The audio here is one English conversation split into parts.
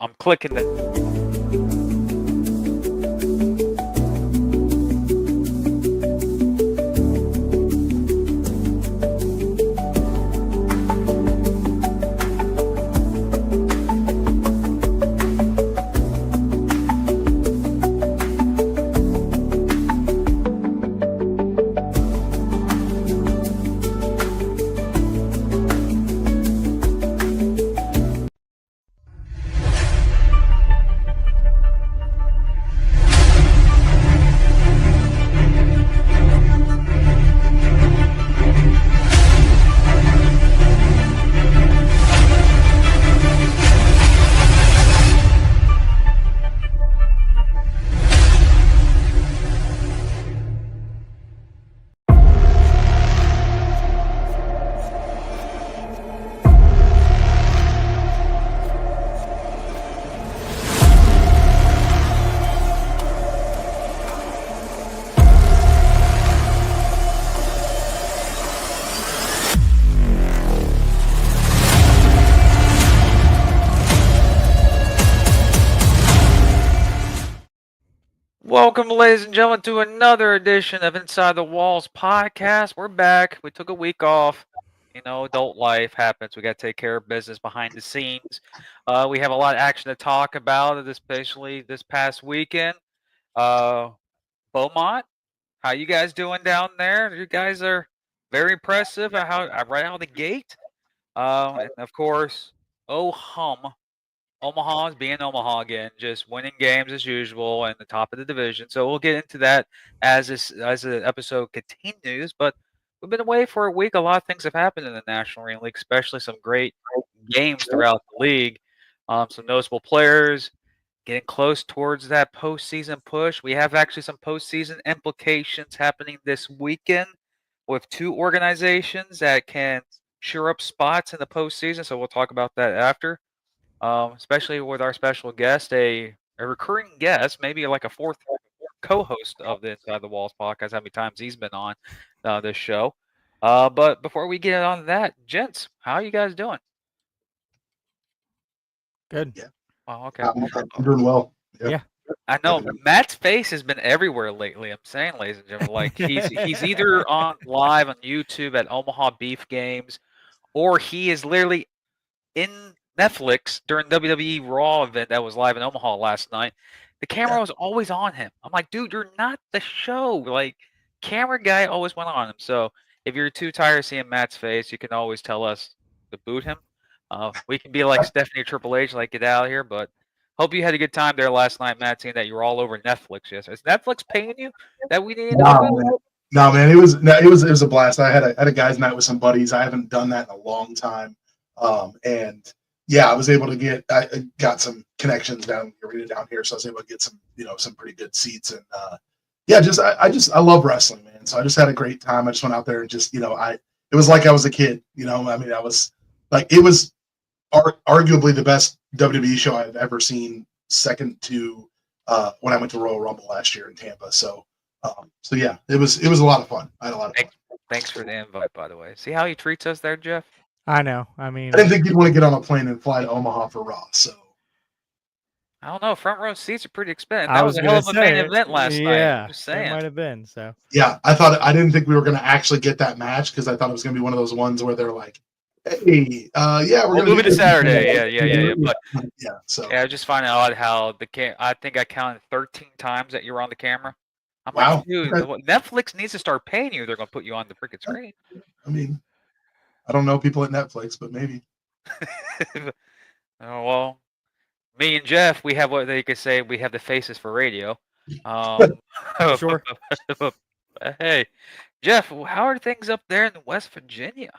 I'm clicking the. Welcome, ladies and gentlemen, to another edition of Inside the Walls podcast. We're back. We took a week off. Adult life happens. We got to take care of business behind the scenes. We have a lot of action to talk about, especially this past weekend. Beaumont, how you guys doing down there? You guys are very impressive. Right out of the gate. And of course, oh hum. Omaha's being Omaha again, just winning games as usual and the top of the division. So we'll get into that as the episode continues. But we've been away for a week. A lot of things have happened in the National Arena League, especially some great games throughout the league. Some noticeable players getting close towards that postseason push. We have actually some postseason implications happening this weekend with two organizations that can shore up spots in the postseason. So we'll talk about that after. Especially with our special guest, a recurring guest, maybe like a fourth co-host of the Inside the Walls podcast. How many times he's been on this show? But before we get on that, gents, how are you guys doing? Good. Yeah. Oh, okay. I'm doing well. Yeah. I know Matt's face has been everywhere lately. I'm saying, ladies and gentlemen, like he's either on live on YouTube at Omaha Beef games, or he is literally in Netflix during WWE Raw event that was live in Omaha last night. The camera was always on him. I'm like, dude, you're not the show. Like, camera guy always went on him. So if you're too tired of seeing Matt's face, you can always tell us to boot him. We can be like Stephanie Triple H, like get out of here. But hope you had a good time there last night, Matt. Seeing that you were all over Netflix. Yes, is Netflix paying you that we need to know about? No, man, it was a blast. I had a guys' night with some buddies. I haven't done that in a long time, and yeah, I was able to I got some connections down here, so I was able to get some pretty good seats, and yeah, I love wrestling, man. So I just had a great time. I just went out there and just it was like I was a kid, I mean, I was like, it was arguably the best WWE show I've ever seen, second to when I went to Royal Rumble last year in Tampa. So yeah, it was a lot of fun. I had a lot of fun. Thanks for the invite, by the way. See how he treats us there, Jeff? I know. I mean, I didn't think you'd want to get on a plane and fly to Omaha for Raw. So I don't know. Front row seats are pretty expensive. I That was was a hell gonna of a main say, event last night. yeah, I'm just it saying. might have been. So yeah, I didn't think we were going to actually get that match because I thought it was going to be one of those ones where they're like, "Hey, yeah, We'll move it to Saturday." Yeah. But yeah, so yeah, I was just finding out how I think I counted 13 times that you were on the camera. I'm wow, like, dude, Netflix needs to start paying you. They're going to put you on the freaking screen. I mean, I don't know people at Netflix, but maybe. Oh, well, me and Jeff, we have what they could say. We have the faces for radio. Sure. Hey, Jeff, how are things up there in West Virginia?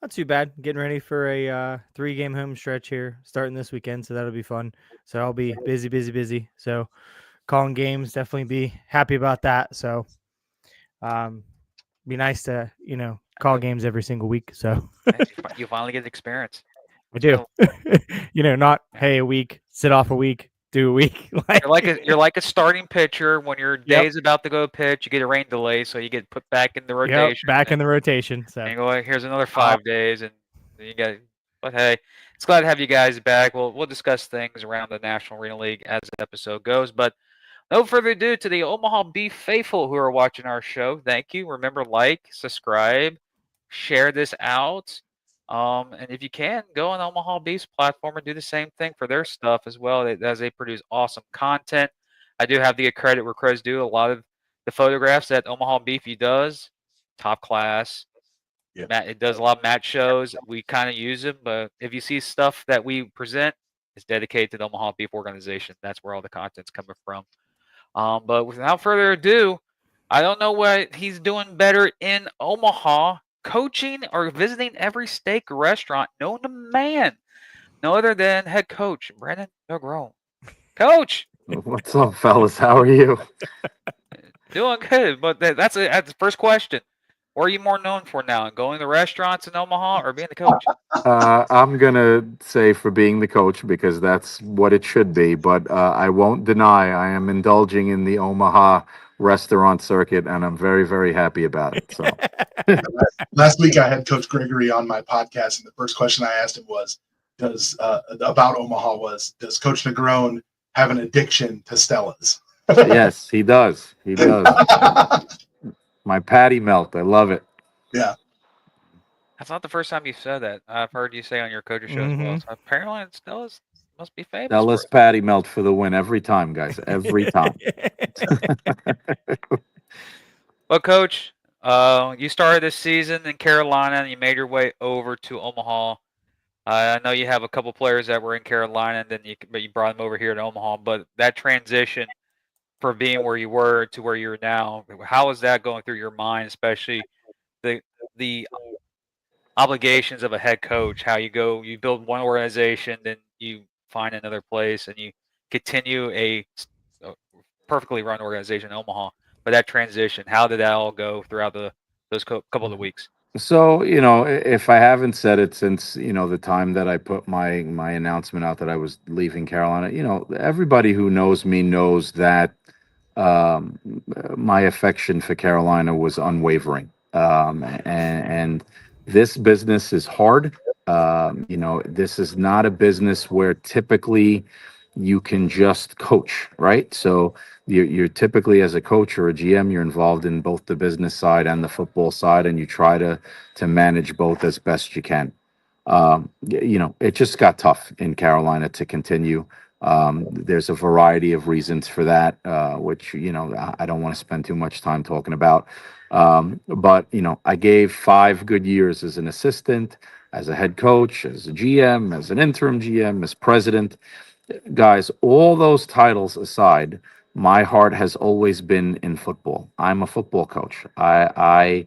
not too bad. Getting ready for a 3-game home stretch here, starting this weekend, so that'll be fun. So I'll be busy. So calling games, definitely be happy about that. So be nice to call games every single week. So You finally get experience. I do. Not a week, sit off a week, do a week. You're like a starting pitcher. When your day's about to go pitch, you get a rain delay, so you get put back in the rotation. Back in the rotation. So and you go, here's another 5 days, and then you got. But hey, It's glad to have you guys back. We'll discuss things around the National Arena League as the episode goes. But no further ado, to the Omaha Beef faithful who are watching our show, thank you. Remember, like, subscribe, share this out. And if you can, go on Omaha Beef's platform and do the same thing for their stuff as well, as they produce awesome content. I do have to give credit where credit's due. A lot of the photographs that Omaha Beefy does, top class. Yeah. Matt, it does a lot of match shows. We kind of use them, but if you see stuff that we present, it's dedicated to the Omaha Beef organization. That's where all the content's coming from. But without further ado, I don't know what he's doing better in Omaha, coaching or visiting every steak restaurant known to man. No other than head coach Brandon Negron. Coach, What's up, fellas? How are you? doing good. But that's the first question. What are you more known for now? Going to restaurants in Omaha or being the coach? I'm gonna say for being the coach because that's what it should be. But I won't deny I am indulging in the Omaha restaurant circuit, and I'm very, very happy about it. So Last week I had Coach Gregory on my podcast, and the first question I asked him was, "Does about Omaha was does Coach Negron have an addiction to Stella's?" yes, he does. He does. My patty melt. I love it. Yeah. That's not the first time you've said that. I've heard you say on your coaching show as well. So apparently, Stella's must be famous. Stella's patty melt for the win every time, guys. Every time. Well, Coach, you started this season in Carolina and you made your way over to Omaha. I know you have a couple players that were in Carolina, and then you brought them over here to Omaha. But that transition from being where you were to where you're now, how is that going through your mind, especially the obligations of a head coach? How you build one organization, then you find another place, and you continue a perfectly run organization in Omaha. But that transition, how did that all go throughout those couple of weeks? So, if I haven't said it since, the time that I put my announcement out that I was leaving Carolina, everybody who knows me knows that my affection for Carolina was unwavering. And this business is hard. This is not a business where typically you can just coach, right? So you're typically, as a coach or a GM, you're involved in both the business side and the football side, and you try to manage both as best you can. It just got tough in Carolina to continue. There's a variety of reasons for that, which, I don't want to spend too much time talking about. But, I gave 5 good years as an assistant, as a head coach, as a GM, as an interim GM, as president. Guys, all those titles aside, my heart has always been in football. I'm a football coach. I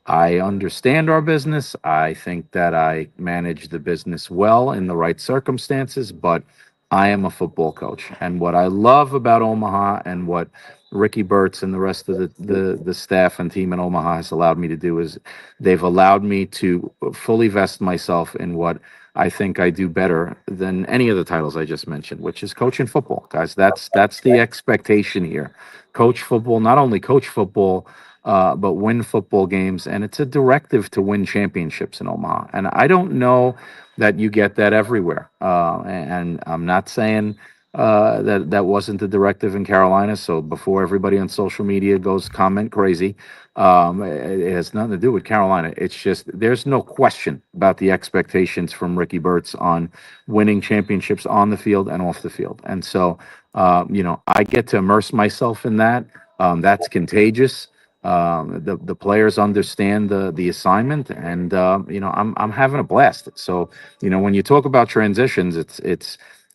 understand our business. I think that I manage the business well in the right circumstances, but I am a football coach. And what I love about Omaha and what Ricky Burtz and the rest of the staff and team in Omaha has allowed me to do is they've allowed me to fully vest myself in what I think I do better than any of the titles I just mentioned, which is coaching football, guys. That's the expectation here. Coach football, not only coach football, but win football games. And it's a directive to win championships in Omaha. And I don't know that you get that everywhere. And I'm not saying that wasn't the directive in Carolina. So before everybody on social media goes comment crazy, it has nothing to do with Carolina. It's just there's no question about the expectations from Ricky Burtz on winning championships on the field and off the field. And so, I get to immerse myself in that. That's contagious. The players understand the assignment, and I'm having a blast. So when you talk about transitions,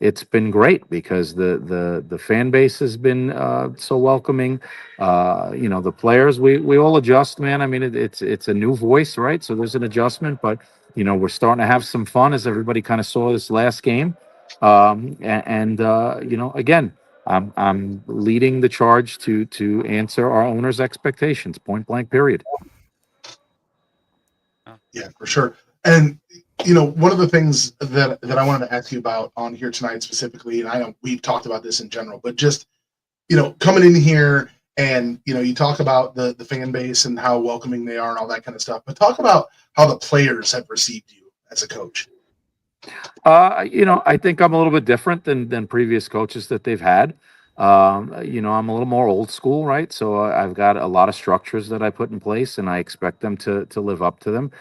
it's been great because the fan base has been so welcoming. The players, we all adjust, man. I mean, it's a new voice, right? So there's an adjustment, but we're starting to have some fun, as everybody kind of saw this last game. Again, I'm leading the charge to answer our owners' expectations, point blank, period. Yeah, for sure. And one of the things that I wanted to ask you about on here tonight specifically, and I know we've talked about this in general, but just coming in here and you talk about the fan base and how welcoming they are and all that kind of stuff, but talk about how the players have received you as a coach. I think I'm a little bit different than previous coaches that they've had. I'm a little more old school, right? So I've got a lot of structures that I put in place, and I expect them to live up to them.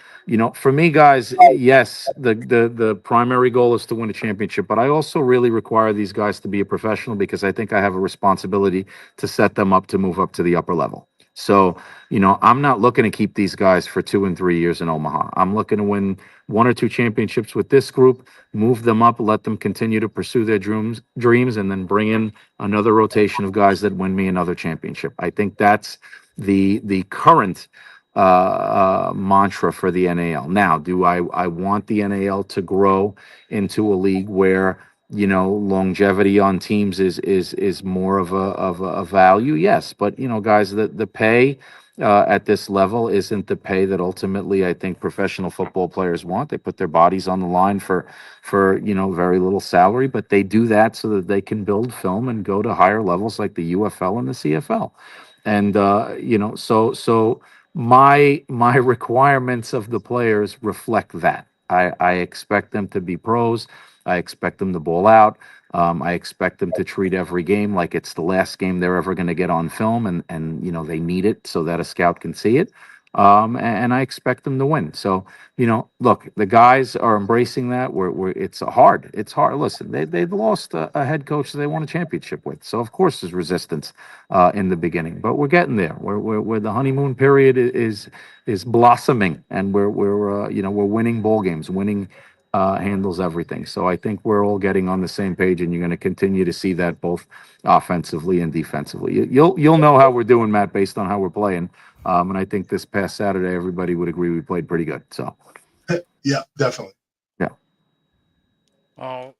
For me, guys, yes, the primary goal is to win a championship, but I also really require these guys to be a professional because I think I have a responsibility to set them up to move up to the upper level. So, I'm not looking to keep these guys for 2 and 3 years in Omaha. I'm looking to win 1 or 2 championships with this group, move them up, let them continue to pursue their dreams, and then bring in another rotation of guys that win me another championship. I think that's the current mantra for the NAL. Now, do I want the NAL to grow into a league where longevity on teams is more of a value? Yes, but guys, the pay at this level isn't the pay that ultimately I think professional football players want. They put their bodies on the line for very little salary, but they do that so that they can build film and go to higher levels like the UFL and the CFL. And so my requirements of the players reflect that. I expect them to be pros. I expect them to ball out. I expect them to treat every game like it's the last game they're ever going to get on film, and they need it so that a scout can see it. And I expect them to win. So look, the guys are embracing that. It's hard. It's hard. Listen, they've lost a head coach that they won a championship with, so of course there's resistance in the beginning, but we're getting there. Where the honeymoon period is blossoming, and we're winning ball games, winning. Handles everything. So I think we're all getting on the same page, and you're going to continue to see that both offensively and defensively. You'll know how we're doing, Matt, based on how we're playing. And I think this past Saturday, everybody would agree we played pretty good. So, yeah, definitely. Yeah. Oh,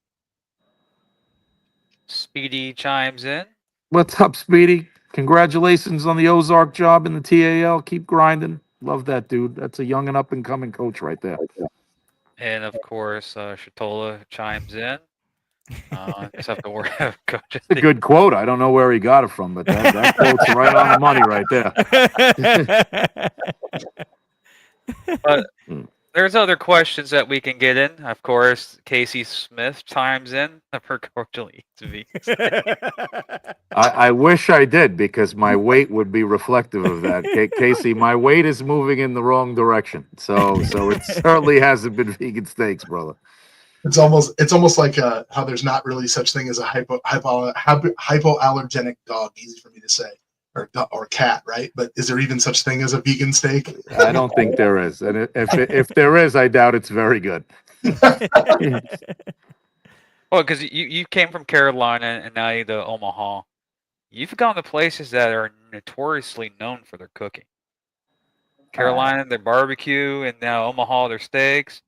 Speedy chimes in. What's up, Speedy? Congratulations on the Ozark job in the TAL. Keep grinding. Love that dude. That's a young and up and coming coach right there. And of course, Shatola chimes in. Just have to worry. Coach. It's a good quote. I don't know where he got it from, but that quote's right on the money right there. But there's other questions that we can get in. Of course, Casey Smith chimes in for Coach Elite. I wish I did, because my weight would be reflective of that. Casey, my weight is moving in the wrong direction. So it certainly hasn't been vegan steaks, brother. It's almost like how there's not really such thing as a hypoallergenic dog. Easy for me to say, or cat, right? But is there even such thing as a vegan steak? I don't think there is, and if there is, I doubt it's very good. Well, because you came from Carolina and now you're to Omaha. You've gone to places that are notoriously known for their cooking. Carolina, their barbecue, and now Omaha, their steaks.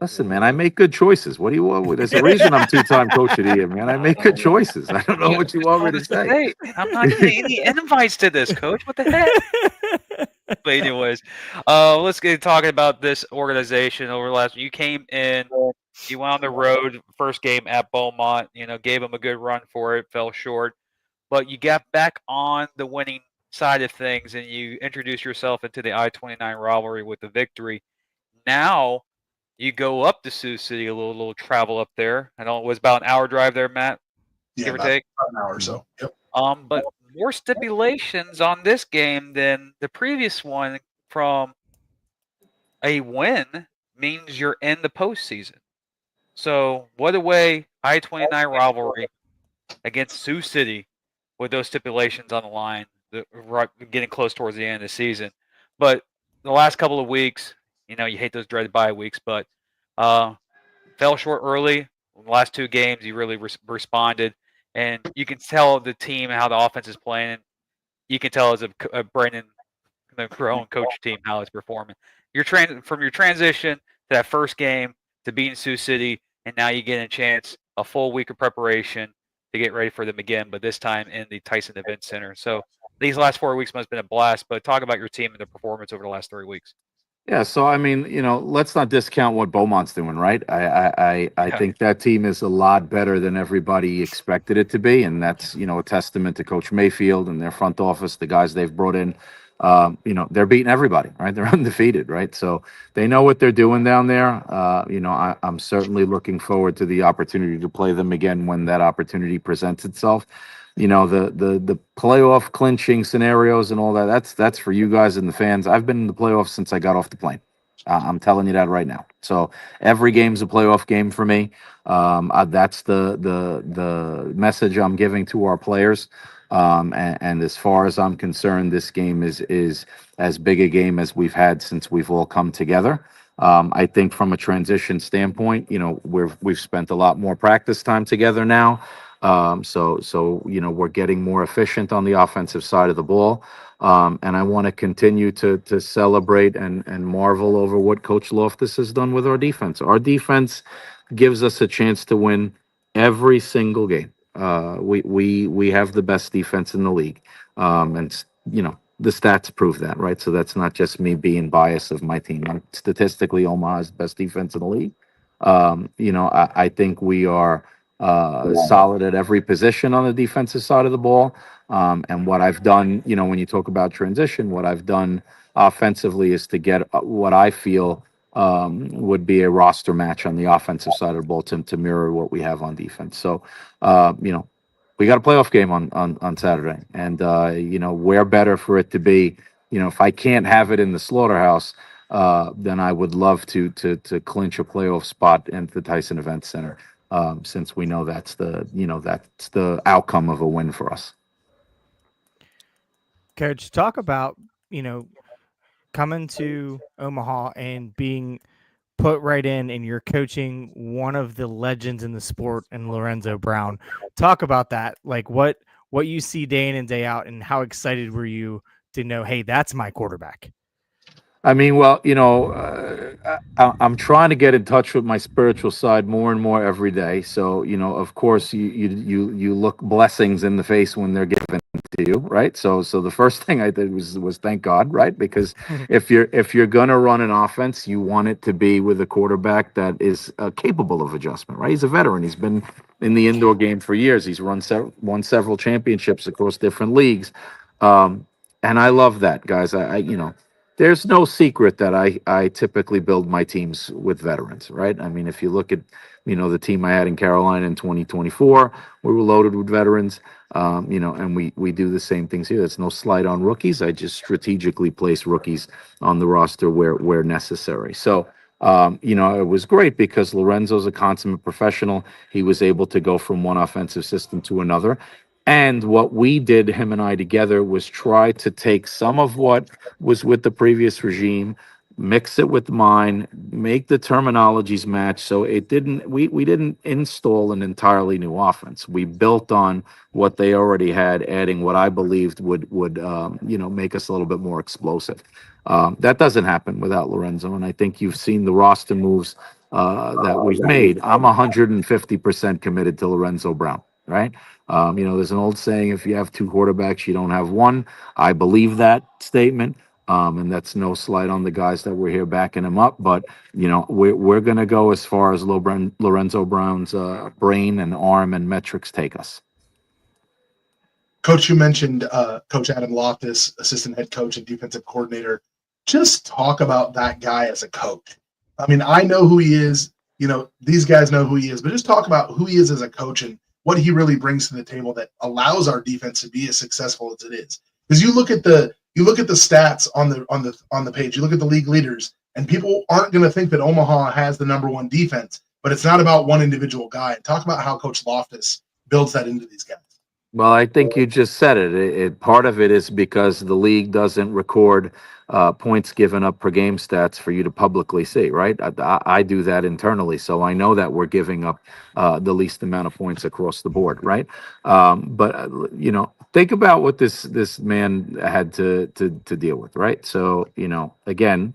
Listen, man, I make good choices. What do you want? There's a reason I'm 2-time coach of the year, man. I make good choices. I don't know what you want me to say. I'm not getting any invites to this, Coach. What the heck? But anyways, let's get talking about this organization over the last. You came in, you went on the road, first game at Beaumont. Gave them a good run for it, fell short, but you got back on the winning side of things, and you introduced yourself into the I-29 rivalry with the victory. Now you go up to Sioux City, a little travel up there. I know it was about an hour drive there, Matt. Yeah, give or take. about an hour or so. Yep. But more stipulations on this game than the previous one. From a win means you're in the postseason. So what a way I-29 rivalry against Sioux City with those stipulations on the line, getting close towards the end of the season. But the last couple of weeks, you hate those dreaded bye weeks, but fell short early. In the last 2 games, you really responded, and you can tell the team how the offense is playing. You can tell as a Brandon Negron coach team how it's performing. From your transition to that first game to beating Sioux City, and now you get a chance, a full week of preparation to get ready for them again, but this time in the Tyson Event Center. So these last 4 weeks must have been a blast, but talk about your team and their performance over the last 3 weeks. Yeah, so I mean, let's not discount what Beaumont's doing, right? I think that team is a lot better than everybody expected it to be, and that's a testament to Coach Mayfield and their front office, the guys they've brought in. they're beating everybody, right? They're undefeated, right? So they know what they're doing down there. I'm certainly looking forward to the opportunity to play them again when that opportunity presents itself. The playoff clinching scenarios and all that, that's for you guys and the fans. I've been in the playoffs since I got off the plane. I'm telling you that right now. So every game's a playoff game for me. That's the message I'm giving to our players. And as far as I'm concerned, this game is as big a game as we've had since we've all come together. I think from a transition standpoint, we've spent a lot more practice time together now. So we're getting more efficient on the offensive side of the ball. And I want to continue to celebrate and marvel over what Coach Loftus has done with our defense. Our defense gives us a chance to win every single game. We have the best defense in the league, and the stats prove that, right? So that's not just me being biased of my team. Statistically, Omaha is the best defense in the league. I think we are solid at every position on the defensive side of the ball. And what I've done, when you talk about transition, what I've done offensively is to get what I feel would be a roster match on the offensive side of the ball to mirror what we have on defense. So, we got a playoff game on Saturday, and where better for it to be. If I can't have it in the slaughterhouse, then I would love to clinch a playoff spot at the Tyson Event Center, since we know that's the outcome of a win for us. Coach, talk about, coming to Omaha and being put right in, and you're coaching one of the legends in the sport in Lorenzo Brown. Talk about that, like what you see day in and day out, and how excited were you to know, hey, that's my quarterback? I mean, well, I'm trying to get in touch with my spiritual side more and more every day. So, of course, you look blessings in the face when they're given to you, right? So the first thing I did was thank God, right? Because if you're gonna run an offense, you want it to be with a quarterback that is capable of adjustment, right? He's a veteran. He's been in the indoor game for years. He's won several championships across different leagues, and I love that, guys. There's no secret that I typically build my teams with veterans, right? I mean, if you look at, the team I had in Carolina in 2024, we were loaded with veterans, and we do the same things here. There's no slight on rookies. I just strategically place rookies on the roster where necessary. So, it was great because Lorenzo's a consummate professional. He was able to go from one offensive system to another. And what we did, him and I together, was try to take some of what was with the previous regime, mix it with mine, make the terminologies match. So we didn't install an entirely new offense. We built on what they already had, adding what I believed would make us a little bit more explosive. That doesn't happen without Lorenzo, and I think you've seen the roster moves that we've made. I'm 150% committed to Lorenzo Brown, right? There's an old saying, if you have two quarterbacks, you don't have one. I believe that statement. And that's no slight on the guys that were here backing him up. But, we're going to go as far as Lorenzo Brown's brain and arm and metrics take us. Coach, you mentioned Coach Adam Loftus, assistant head coach and defensive coordinator. Just talk about that guy as a coach. I mean, I know who he is. These guys know who he is. But just talk about who he is as a coach and what he really brings to the table that allows our defense to be as successful as it is. Because you look at the stats on the page, you look at the league leaders, and people aren't going to think that Omaha has the number one defense, but it's not about one individual guy. Talk about how Coach Loftus builds that into these guys. Well, I think you just said it. Part of it is because the league doesn't record points given up per game stats for you to publicly see, right? I do that internally, so I know that we're giving up the least amount of points across the board, right? But think about what this man had to deal with, right? So again,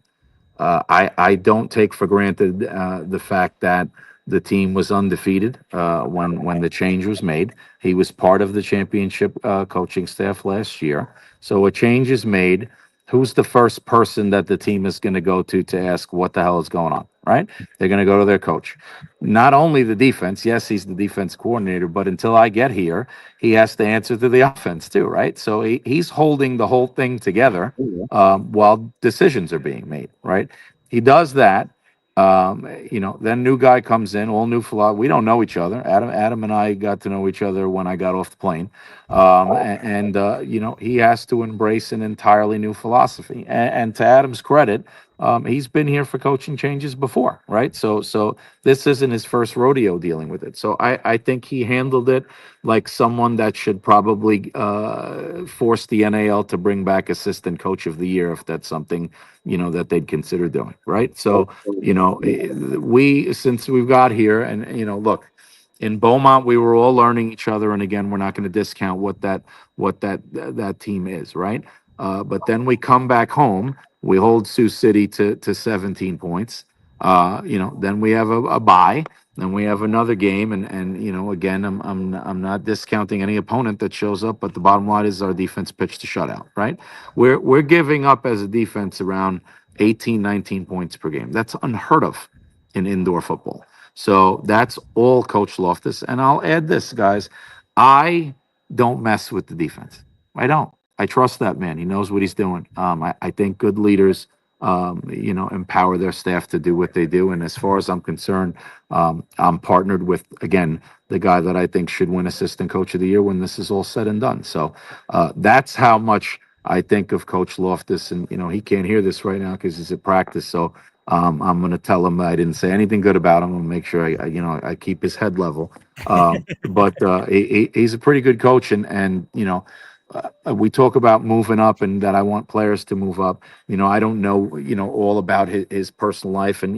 I don't take for granted the fact that the team was undefeated when the change was made. He was part of the championship coaching staff last year. So a change is made. who's the first person that the team is going to go to ask what the hell is going on, right? They're going to go to their coach. Not only the defense, yes, he's the defense coordinator, but until I get here, he has to answer to the offense too, right? So he's holding the whole thing together while decisions are being made, right? He does that. Then new guy comes in, all new philosophy. We don't know each other. Adam and I got to know each other when I got off the plane. He has to embrace an entirely new philosophy. And to Adam's credit, he's been here for coaching changes before, right? So this isn't his first rodeo dealing with it. So I think he handled it like someone that should probably force the NAL to bring back assistant coach of the year if that's something that they'd consider doing, right? So since we've got here, and look, in Beaumont, we were all learning each other, and again, we're not going to discount what that team is, right? But then we come back home, we hold Sioux City to 17 points. Then we have a bye, then we have another game, and again, I'm not discounting any opponent that shows up, but the bottom line is our defense pitched a shutout, right? We're giving up as a defense around 18, 19 points per game. That's unheard of in indoor football. So that's all Coach Loftus. And I'll add this, guys. I don't mess with the defense. I don't. I trust that man. He knows what he's doing. I think good leaders, empower their staff to do what they do. And as far as I'm concerned, I'm partnered with, again, the guy that I think should win Assistant Coach of the Year when this is all said and done. So that's how much I think of Coach Loftus. And, he can't hear this right now because he's at practice. So I'm going to tell him I didn't say anything good about him. I'm going to make sure I keep his head level. But he's a pretty good coach, and we talk about moving up and that I want players to move up. I don't know all about his personal life and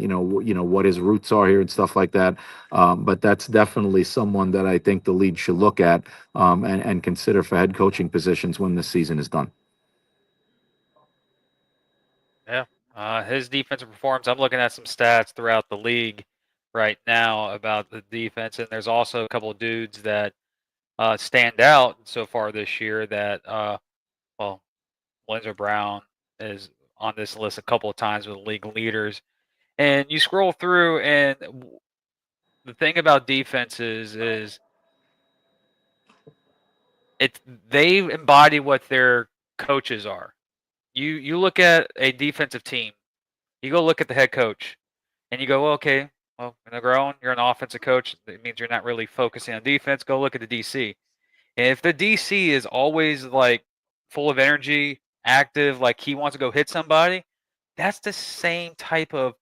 what his roots are here and stuff like that. But that's definitely someone that I think the league should look at and consider for head coaching positions when this season is done. Yeah. His defensive performance, I'm looking at some stats throughout the league right now about the defense, and there's also a couple of dudes that stand out so far this year that, Lorenzo Brown is on this list a couple of times with league leaders. And you scroll through, and the thing about defenses is they embody what their coaches are. You look at a defensive team, you go look at the head coach, and you go, well, okay, well, Negron, you're an offensive coach. It means you're not really focusing on defense. Go look at the DC. And if the DC is always like full of energy, active, like he wants to go hit somebody, that's the same type of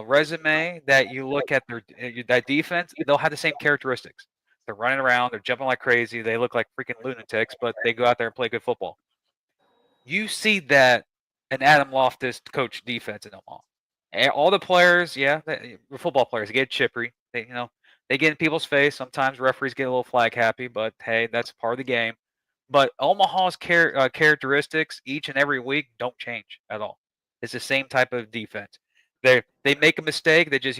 resume that you look at that defense. They'll have the same characteristics. They're running around, they're jumping like crazy, they look like freaking lunatics, but they go out there and play good football. You see that an Adam Loftus coach defense in Omaha. And all the players, the football players, they get chippery. They get in people's face. Sometimes referees get a little flag happy, but hey, that's part of the game. But Omaha's characteristics each and every week don't change at all. It's the same type of defense. They make a mistake. They just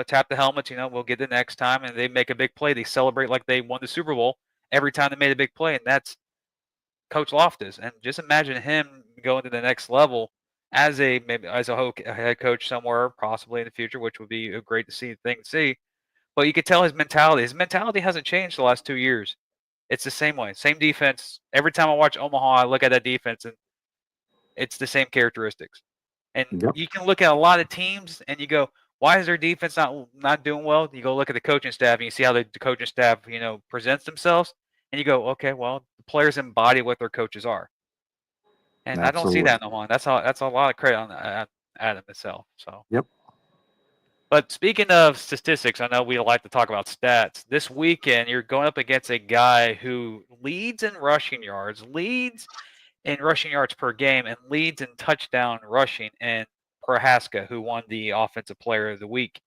tap the helmets. We'll get the next time, and they make a big play. They celebrate like they won the Super Bowl every time they made a big play, and that's Coach Loftus. And just imagine him going to the next level as a head coach somewhere, possibly in the future, which would be a great thing to see. But you could tell his mentality. His mentality hasn't changed the last 2 years. It's the same way, same defense. Every time I watch Omaha, I look at that defense, and it's the same characteristics. And Yep. you can look at a lot of teams, and you go, "Why is their defense not doing well?" You go look at the coaching staff, and you see how the coaching staff, presents themselves, and you go, "Okay, well, the players embody what their coaches are." And I don't see Absolutely. that in Omaha. That's a lot of credit on Adam itself. So. Yep. But speaking of statistics, I know we like to talk about stats. This weekend, you're going up against a guy who leads in rushing yards, leads in rushing yards per game, and leads in touchdown rushing in Prohaska, who won the Offensive Player of the Week.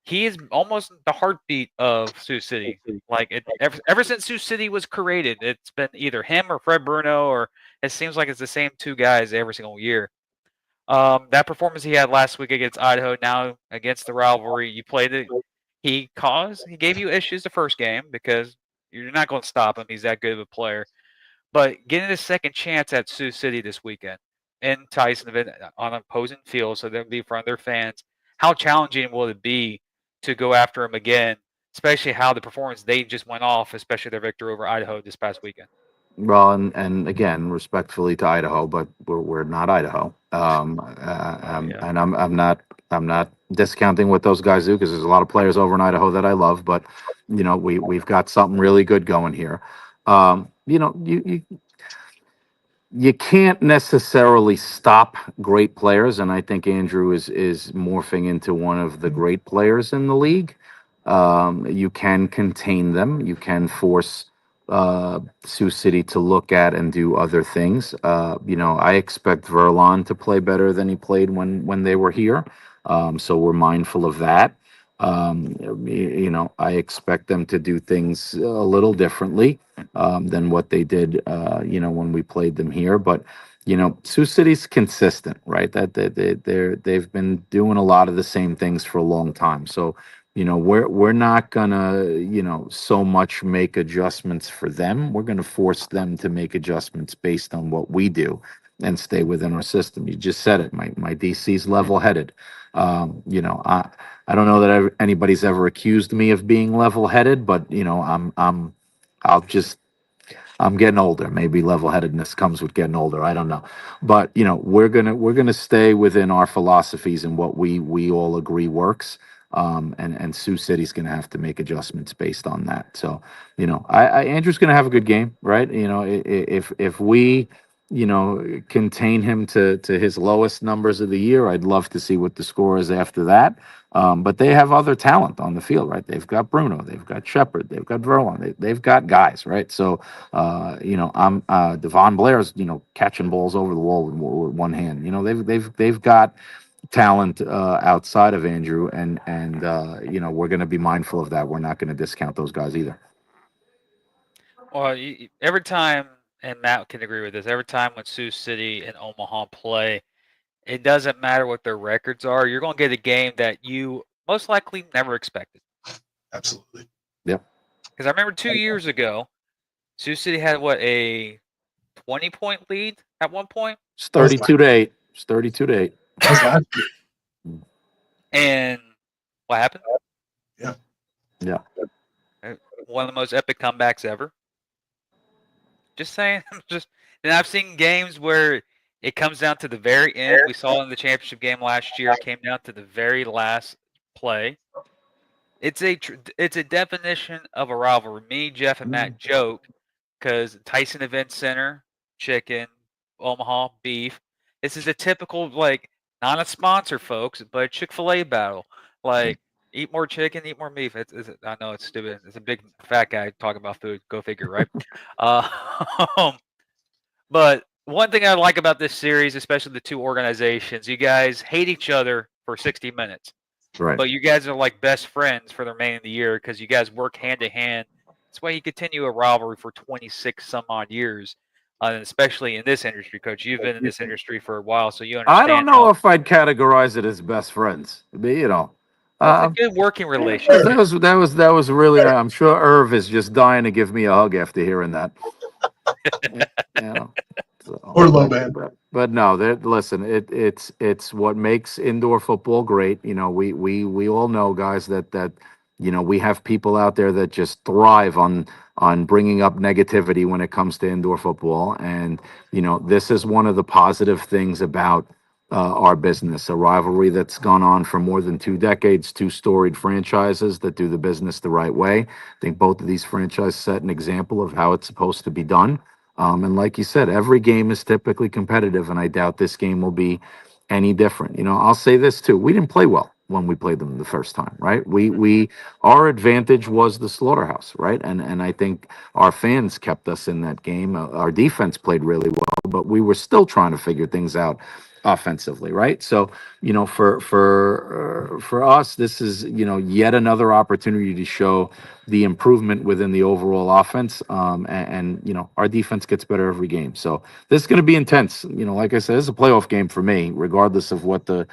He is almost the heartbeat of Sioux City. Like ever since Sioux City was created, it's been either him or Fred Bruno, or it seems like it's the same two guys every single year. That performance he had last week against Idaho, now against the rivalry, you played it. He gave you issues the first game because you're not going to stop him. He's that good of a player. But getting a second chance at Sioux City this weekend in Tysonville on opposing field, so they'll be in front of their fans. How challenging will it be to go after them again, especially how the performance they just went off, especially their victory over Idaho this past weekend? Well, and again, respectfully to Idaho, but we're not Idaho. Yeah. And I'm not discounting what those guys do, because there's a lot of players over in Idaho that I love, but we've got something really good going here. You can't necessarily stop great players, and I think Andrew is morphing into one of the great players in the league. You can contain them. You can force Sioux City to look at and do other things. I expect Verlon to play better than he played when they were here. So we're mindful of that. I expect them to do things a little differently than what they did, when we played them here. But Sioux City's consistent, right? They've been doing a lot of the same things for a long time. So we're not gonna so much make adjustments for them. We're gonna force them to make adjustments based on what we do and stay within our system. You just said it. My DC's level headed. I don't know that anybody's ever accused me of being level headed, but I'm getting older. Maybe level-headedness comes with getting older. I don't know, but we're gonna stay within our philosophies and what we all agree works. And Sioux City's gonna have to make adjustments based on that. So Andrew's gonna have a good game, right? If we contain him to his lowest numbers of the year, I'd love to see what the score is after that. But they have other talent on the field, right? They've got Bruno, they've got Shepard, they've got Verlon, they've got guys, right? So, I'm Devon Blair's, catching balls over the wall with one hand. They've got talent outside of Andrew, and we're going to be mindful of that. We're not going to discount those guys either. Well, every time, and Matt can agree with this, every time when Sioux City and Omaha play, it doesn't matter what their records are. You're going to get a game that you most likely never expected. Absolutely. Yep. Because I remember 2 years ago, Sioux City had a 20-point lead at one point. It's 32-8. It's 32-8. That's last year. And what happened? Yeah. One of the most epic comebacks ever. Just saying. And I've seen games where it comes down to the very end. We saw it in the championship game last year. It came down to the very last play. It's a definition of a rivalry. Me, Jeff, and Matt joke because Tyson Event Center, chicken, Omaha Beef. This is a typical, not a sponsor, folks, but a Chick-fil-A battle. Eat more chicken, eat more beef. I know it's stupid. It's a big fat guy talking about food. Go figure, right? But one thing I like about this series, especially the two organizations, you guys hate each other for 60 minutes. Right. But you guys are like best friends for the remainder of the year because you guys work hand in hand. That's why you continue a rivalry for 26 some odd years, and especially in this industry, Coach. You've been in this industry for a while, so you understand. I don't know if I'd categorize it as best friends. That's a good working relationship. That was really. I'm sure Irv is just dying to give me a hug after hearing that. Or low band. But no, listen. It's what makes indoor football great. We all know, guys, that we have people out there that just thrive on bringing up negativity when it comes to indoor football, and this is one of the positive things about our business, a rivalry that's gone on for more than 2 decades, 2 storied franchises that do the business the right way. I think both of these franchises set an example of how it's supposed to be done. And like you said, every game is typically competitive, and I doubt this game will be any different. I'll say this too. We didn't play well when we played them the first time, right? Our advantage was the slaughterhouse, right? And I think our fans kept us in that game. Our defense played really well, but we were still trying to figure things out offensively, right? So, for us, this is, yet another opportunity to show the improvement within the overall offense. And our defense gets better every game. So this is going to be intense. Like I said, it's a playoff game for me, regardless of what the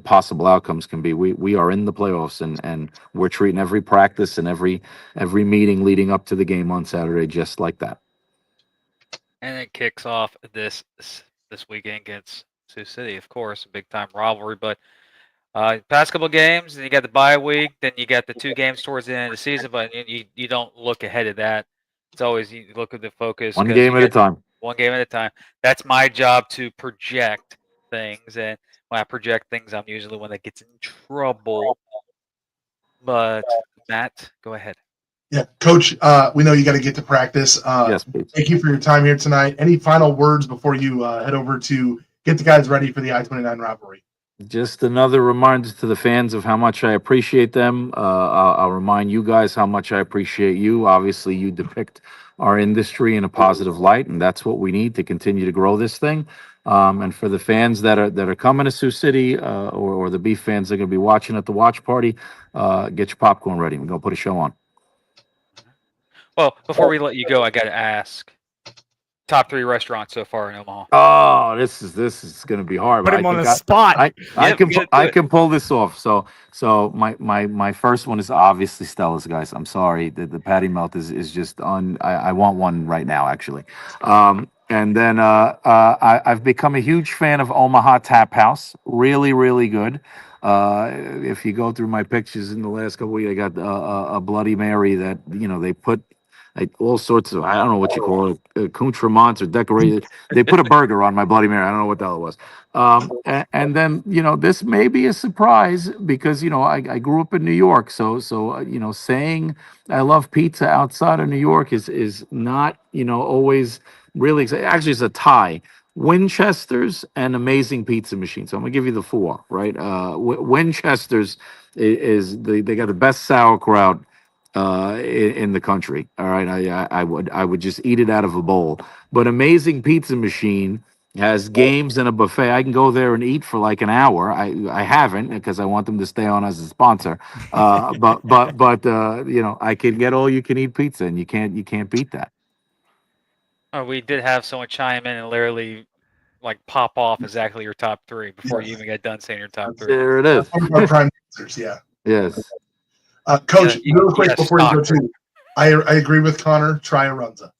possible outcomes can be. We are in the playoffs, and we're treating every practice and every meeting leading up to the game on Saturday just like that. And it kicks off this weekend against Sioux City, of course, a big time rivalry. But past couple games, and you got the bye week, then you got the 2 games towards the end of the season. But you don't look ahead of that. It's always you look at the focus. One 'cause game you at a get time. One game at a time. That's my job, to project things, and when I project things, I'm usually one that gets in trouble. But Matt, go ahead. Yeah, Coach, we know you got to get to practice. Yes, please. Thank you for your time here tonight. Any final words before you head over to get the guys ready for the I-29 rivalry? Just another reminder to the fans of how much I appreciate them. I'll remind you guys how much I appreciate you. Obviously, you depict our industry in a positive light, and that's what we need to continue to grow this thing. And for the fans that are coming to Sioux City, or the Beef fans that are going to be watching at the watch party, get your popcorn ready. We're going to put a show on. Well, before we let you go, I got to ask: top 3 restaurants so far in Omaha. Oh, this is going to be hard. Put but him I on think the spot. I Yep, we gotta do I it. can pull this off. So my first one is obviously Stella's, guys. I'm sorry, the patty melt is just on. I want one right now, actually. And then I've become a huge fan of Omaha Tap House. Really, really good. If you go through my pictures in the last couple weeks, I got a Bloody Mary that they put like all sorts of, I don't know what you call it, accoutrements or decorated. They put a burger on my Bloody Mary. I don't know what the hell it was. And then this may be a surprise because I grew up in New York, so saying I love pizza outside of New York is not always really actually it's a tie. Winchester's and Amazing Pizza Machine. So I'm gonna give you the 4, right? Winchester's is they got the best sauerkraut in the country. All right, I would just eat it out of a bowl. But Amazing Pizza Machine has games and a buffet. I can go there and eat for like an hour. I haven't because I want them to stay on as a sponsor. But I can get all you can eat pizza, and you can't beat that. We did have someone chime in and literally like pop off exactly your top 3 before you even got done saying your top 3. There it is. One of our prime answers, yeah. Yes. Coach, You real quick gotta before you go stock too, I agree with Connor. Try Arunza.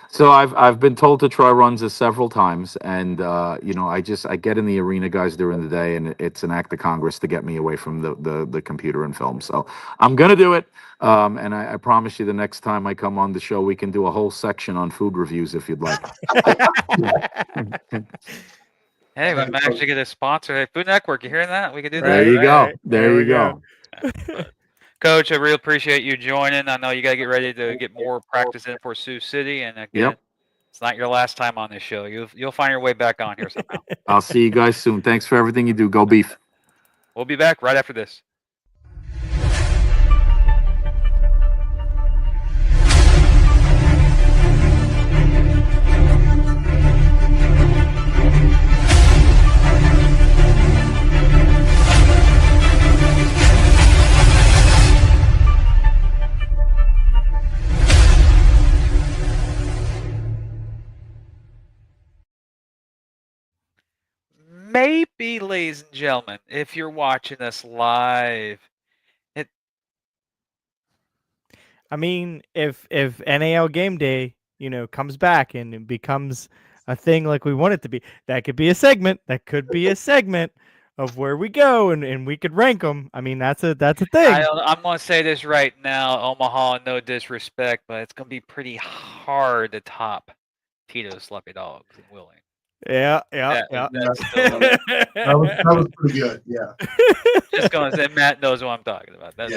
So I've been told to try Runza several times, and I get in the arena, guys, during the day, and it's an act of Congress to get me away from the computer and film. So I'm gonna do it, and I promise you, the next time I come on the show, we can do a whole section on food reviews if you'd like. Hey, we might actually get a sponsor. Hey, Food Network, you hearing that? We can do that. There you go. Right. There we you go. Coach, I really appreciate you joining. I know you got to get ready to get more practice in for Sioux City, and again, Yep. it's not your last time on this show. You'll find your way back on here somehow. I'll see you guys soon. Thanks for everything you do. Go Beef. We'll be back right after this. Maybe, ladies and gentlemen, if you're watching us live, I mean, if NAL game day, comes back and it becomes a thing like we want it to be, that could be a segment. That could be a segment of where we go and we could rank them. I mean, that's a thing. I'm going to say this right now, Omaha, no disrespect, but it's going to be pretty hard to top Tito's Sloppy Dogs and Willing. Yeah. That's still, That was pretty good. Yeah. just going to say, Matt knows what I'm talking about. That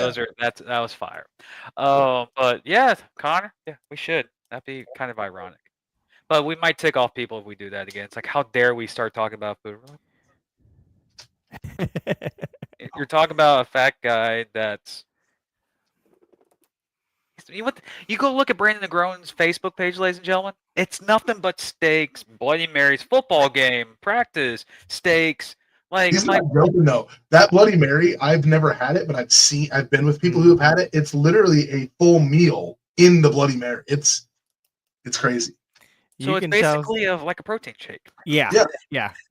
was fire. But yeah, Connor, yeah, we should. That'd be kind of ironic. But we might tick off people if we do that again. It's like, how dare we start talking about food? You're talking about a fat guy that's. You go look at Brandon Negron's Facebook page, ladies and gentlemen. It's nothing but steaks, Bloody Marys, football game, practice, steaks. Like, He's not joking though. That Bloody Mary, I've never had it, but I've been with people who have had it. It's literally a full meal in the Bloody Mary. It's crazy. So it's basically like a protein shake. Yeah.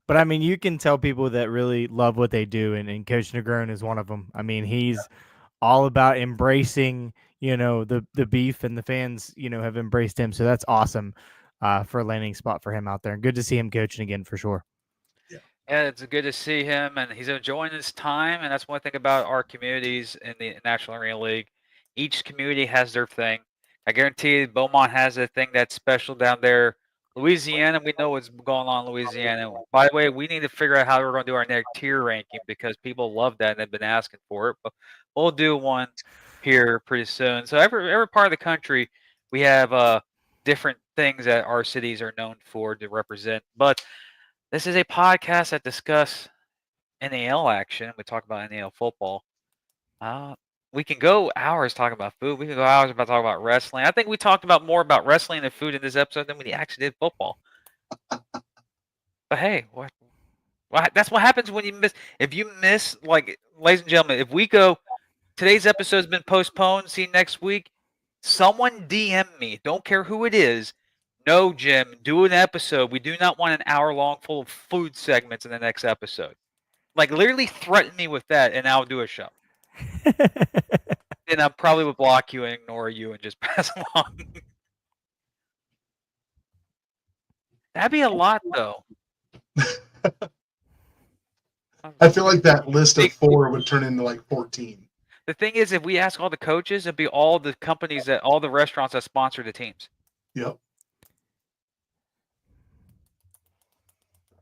But I mean, you can tell people that really love what they do, and Coach Negron is one of them. I mean, he's all about embracing, the beef, and the fans, have embraced him. So that's awesome. for a landing spot for him out there. And good to see him coaching again for sure. Yeah, it's good to see him, and he's enjoying his time. And that's one thing about our communities in the National Arena League. Each community has their thing. I guarantee you, Beaumont has a thing that's special down there. Louisiana, we know what's going on in Louisiana. By the way, we need to figure out how we're going to do our next tier ranking because people love that and they've been asking for it. But we'll do one here pretty soon. So every part of the country, we have different things that our cities are known for to represent. But this is a podcast that discuss NAL action. We talk about NAL football. We can go hours talking about food. We can go hours about talking about wrestling. I think we talked about more about wrestling and food in this episode than we actually did football. But hey, what? That's what happens when you miss. If you miss, like, ladies and gentlemen, if we go, today's episode's been postponed. See you next week. Someone DM me. Don't care who it is. No, Jim, do an episode. We do not want an hour long full of food segments in the next episode. Like, literally threaten me with that, and I'll do a show. And I probably would block you and ignore you and just pass along. That'd be a lot, though. I feel like that list of 4 would turn into like 14. The thing is, if we ask all the coaches, it'd be all the companies all the restaurants that sponsor the teams. Yep.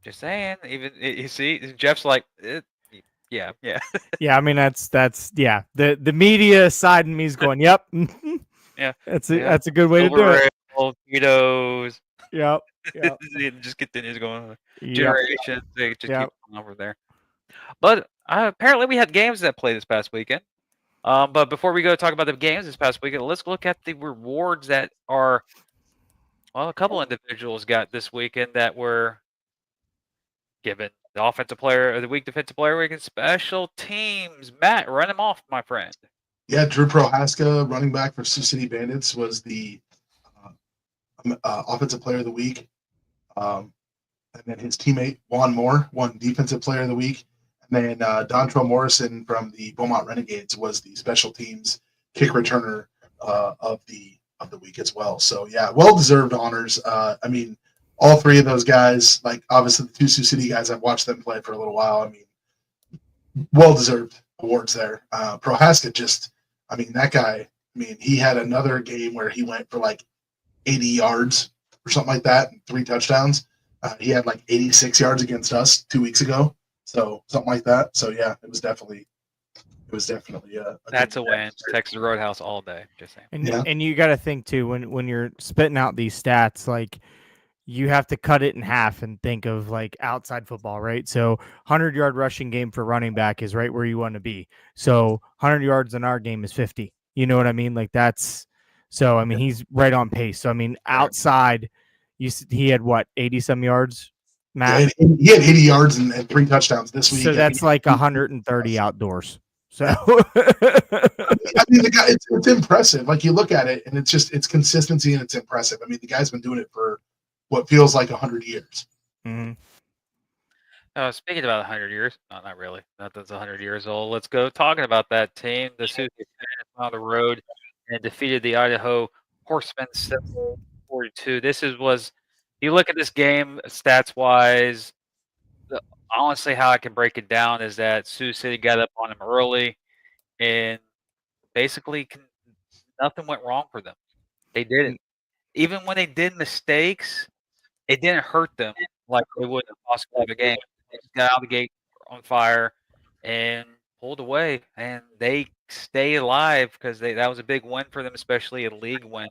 Just saying. Even you see, Jeff's like, yeah. Yeah, I mean that's The media side in me is going, yep. Yeah. That's a good way to do it. Tito's. Yep. It just continues going. Yep. Generations. They just keep going over there. But apparently we had games that played this past weekend. But before we go talk about the games this past weekend, let's look at the rewards that are, well, a couple individuals got this weekend that were given. The offensive player of the week, defensive player of the week, and special teams. Matt, run him off, my friend. Yeah, Drew Prohaska, running back for Sioux City Bandits, was the offensive player of the week. And then his teammate, Juan Moore, won defensive player of the week. And then Dontrell Morrison from the Beaumont Renegades was the special teams kick returner of the week as well. So, yeah, well-deserved honors. I mean, all 3 of those guys, like obviously the 2 Sioux City guys, I've watched them play for a little while. I mean, well-deserved awards there. Prohaska that guy, he had another game where he went for like 80 yards or something like that and 3 touchdowns. He had like 86 yards against us 2 weeks ago. So something like that. So yeah, it was definitely that's a win. Texas Roadhouse all day. Just saying. And you got to think too, when you're spitting out these stats, like, you have to cut it in half and think of like outside football, right? So 100-yard rushing game for running back is right where you want to be. So 100 yards in our game is 50. You know what I mean? Like he's right on pace. So, outside, he had what, 80 some yards, Matt? Yeah, he had 80 yards and 3 touchdowns this week. So that's like 130 outdoors. So the guy, it's impressive. Like, you look at it and it's consistency and it's impressive. The guy's been doing it for what feels like 100 years. Mm-hmm. Speaking about 100 years, not really. Not that's 100 years old. Let's go talking about that team. The Sioux City Bandits on the road and defeated the Idaho Horsemen 7-42. You look at this game stats wise. Honestly, how I can break it down is that Sioux City got up on them early, and basically nothing went wrong for them. They didn't. Even when they did mistakes, it didn't hurt them like they would in a possible other game. They just got out of the gate on fire and pulled away, and they stay alive because that was a big win for them, especially a league win.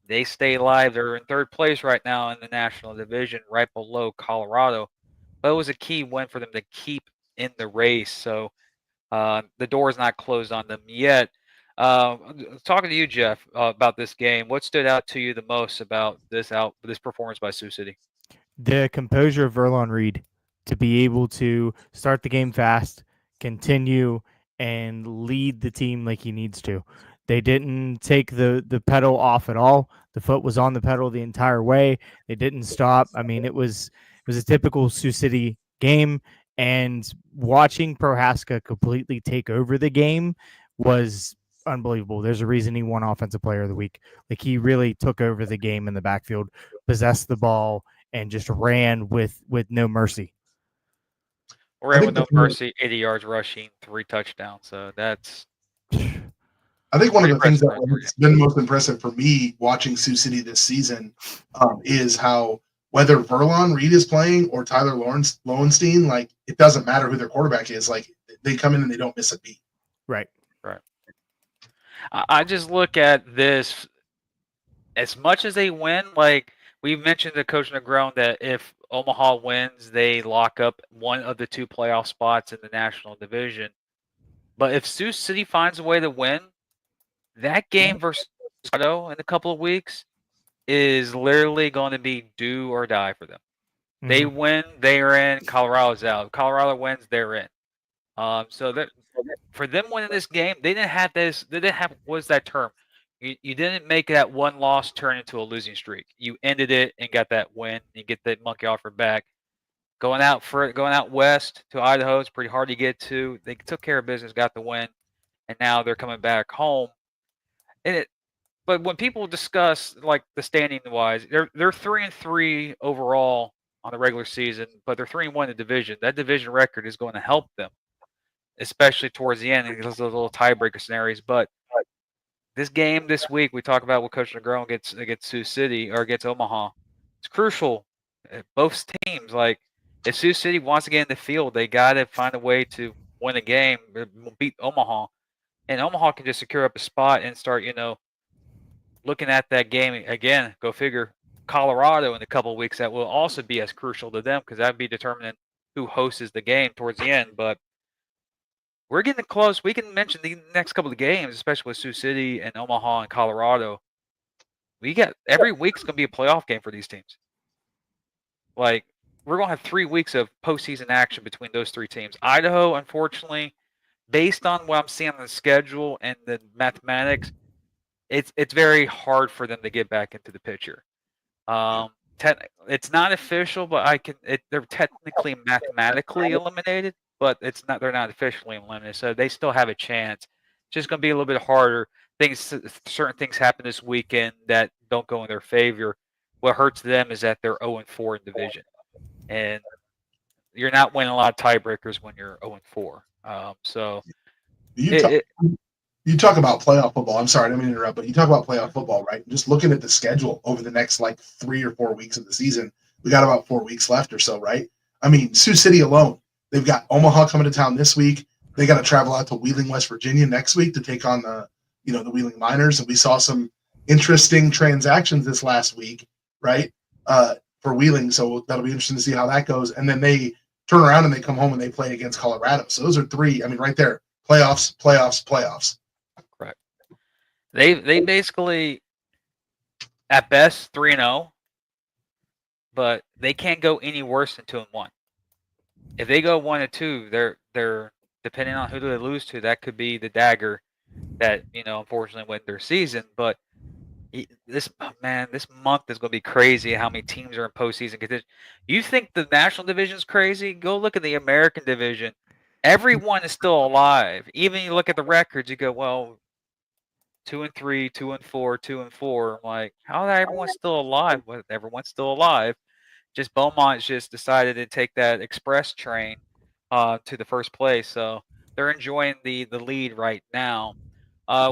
They stay alive. They're in 3rd place right now in the National Division, right below Colorado. But it was a key win for them to keep in the race. So the door is not closed on them yet. Talking to you, Jeff, about this game, what stood out to you the most about this performance by Sioux City? The composure of Verlon Reed to be able to start the game fast, continue, and lead the team like he needs to. They didn't take the pedal off at all. The foot was on the pedal the entire way. They didn't stop. It was a typical Sioux City game, and watching Prohaska completely take over the game was unbelievable. There's a reason he won Offensive Player of the Week. Like, he really took over the game in the backfield, possessed the ball, and just ran with no mercy. Ran with no mercy, 80 yards rushing, 3 touchdowns. So that's. I think one of the things that's been most impressive for me watching Sioux City this season is how whether Verlon Reed is playing or Tyler Lowenstein, like, it doesn't matter who their quarterback is. Like, they come in and they don't miss a beat. Right. I just look at this, as much as they win, like we mentioned to Coach Negron that if Omaha wins, they lock up one of the 2 playoff spots in the national division. But if Sioux City finds a way to win, that game versus Colorado in a couple of weeks is literally going to be do or die for them. Mm-hmm. They win, they're in. Colorado's out. Colorado wins, they're in. So that for them winning this game, they didn't have this. They didn't have, what's that term? You didn't make that one loss turn into a losing streak. You ended it and got that win. You get that monkey off your back. Going out west to Idaho, it's pretty hard to get to. They took care of business, got the win, and now they're coming back home. But when people discuss like the standing wise, they're 3-3 overall on the regular season, but they're 3-1 in the division. That division record is going to help them, especially towards the end in those little tiebreaker scenarios. But this game this week, we talk about what Coach Negron against Sioux City or against Omaha. It's crucial. Both teams, like, if Sioux City wants to get in the field, they got to find a way to win a game, beat Omaha, and Omaha can just secure up a spot and start, looking at that game again. Go figure. Colorado in a couple of weeks, that will also be as crucial to them because that would be determining who hosts the game towards the end. But we're getting close. We can mention the next couple of games, especially with Sioux City and Omaha and Colorado. Every week's going to be a playoff game for these teams. Like, we're going to have 3 weeks of postseason action between those 3 teams. Idaho, unfortunately, based on what I'm seeing on the schedule and the mathematics, it's very hard for them to get back into the picture. It's not official, but they're technically mathematically eliminated, but they're not officially eliminated, so they still have a chance. It's just going to be a little bit harder. Certain things happen this weekend that don't go in their favor. What hurts them is that they're 0-4 in division, and you're not winning a lot of tiebreakers when you're 0-4. You talk about playoff football. I'm sorry, I didn't mean to interrupt, but you talk about playoff football, right? Just looking at the schedule over the next 3 or 4 weeks of the season, we got about 4 weeks left or so, right? I mean, Sioux City alone, they've got Omaha coming to town this week. They got to travel out to Wheeling, West Virginia next week to take on the Wheeling Miners. And we saw some interesting transactions this last week, right? For Wheeling. So that'll be interesting to see how that goes. And then they turn around and they come home and they play against Colorado. So those are 3, right there, playoffs. Correct. They basically, at best, 3-0, but they can't go any worse than 2-1. If they go 1-2, they're depending on who they lose to, that could be the dagger that unfortunately went their season. But this month is going to be crazy. How many teams are in postseason condition? You think the national division is crazy? Go look at the American division. Everyone is still alive. Even you look at the records, you go, well, 2-3, 2-4, 2-4. I'm like, how is everyone still alive? Well, everyone's still alive. Just Beaumont's just decided to take that express train to the first place. So they're enjoying the lead right now.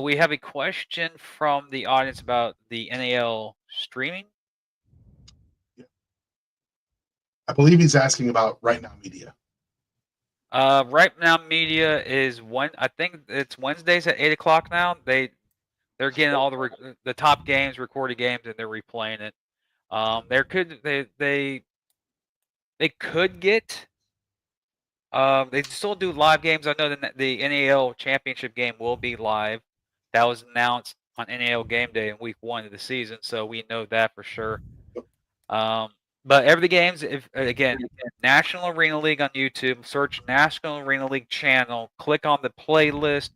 We have a question from the audience about the NAL streaming. I believe he's asking about Right Now Media. Right Now Media is I think it's Wednesdays at 8:00 now. They're getting all the top games, recorded games, and they're replaying it. They could get. They still do live games. I know the NAL championship game will be live. That was announced on NAL game day in week 1 of the season, so we know that for sure. But every games, again, National Arena League on YouTube, search National Arena League channel, click on the playlist,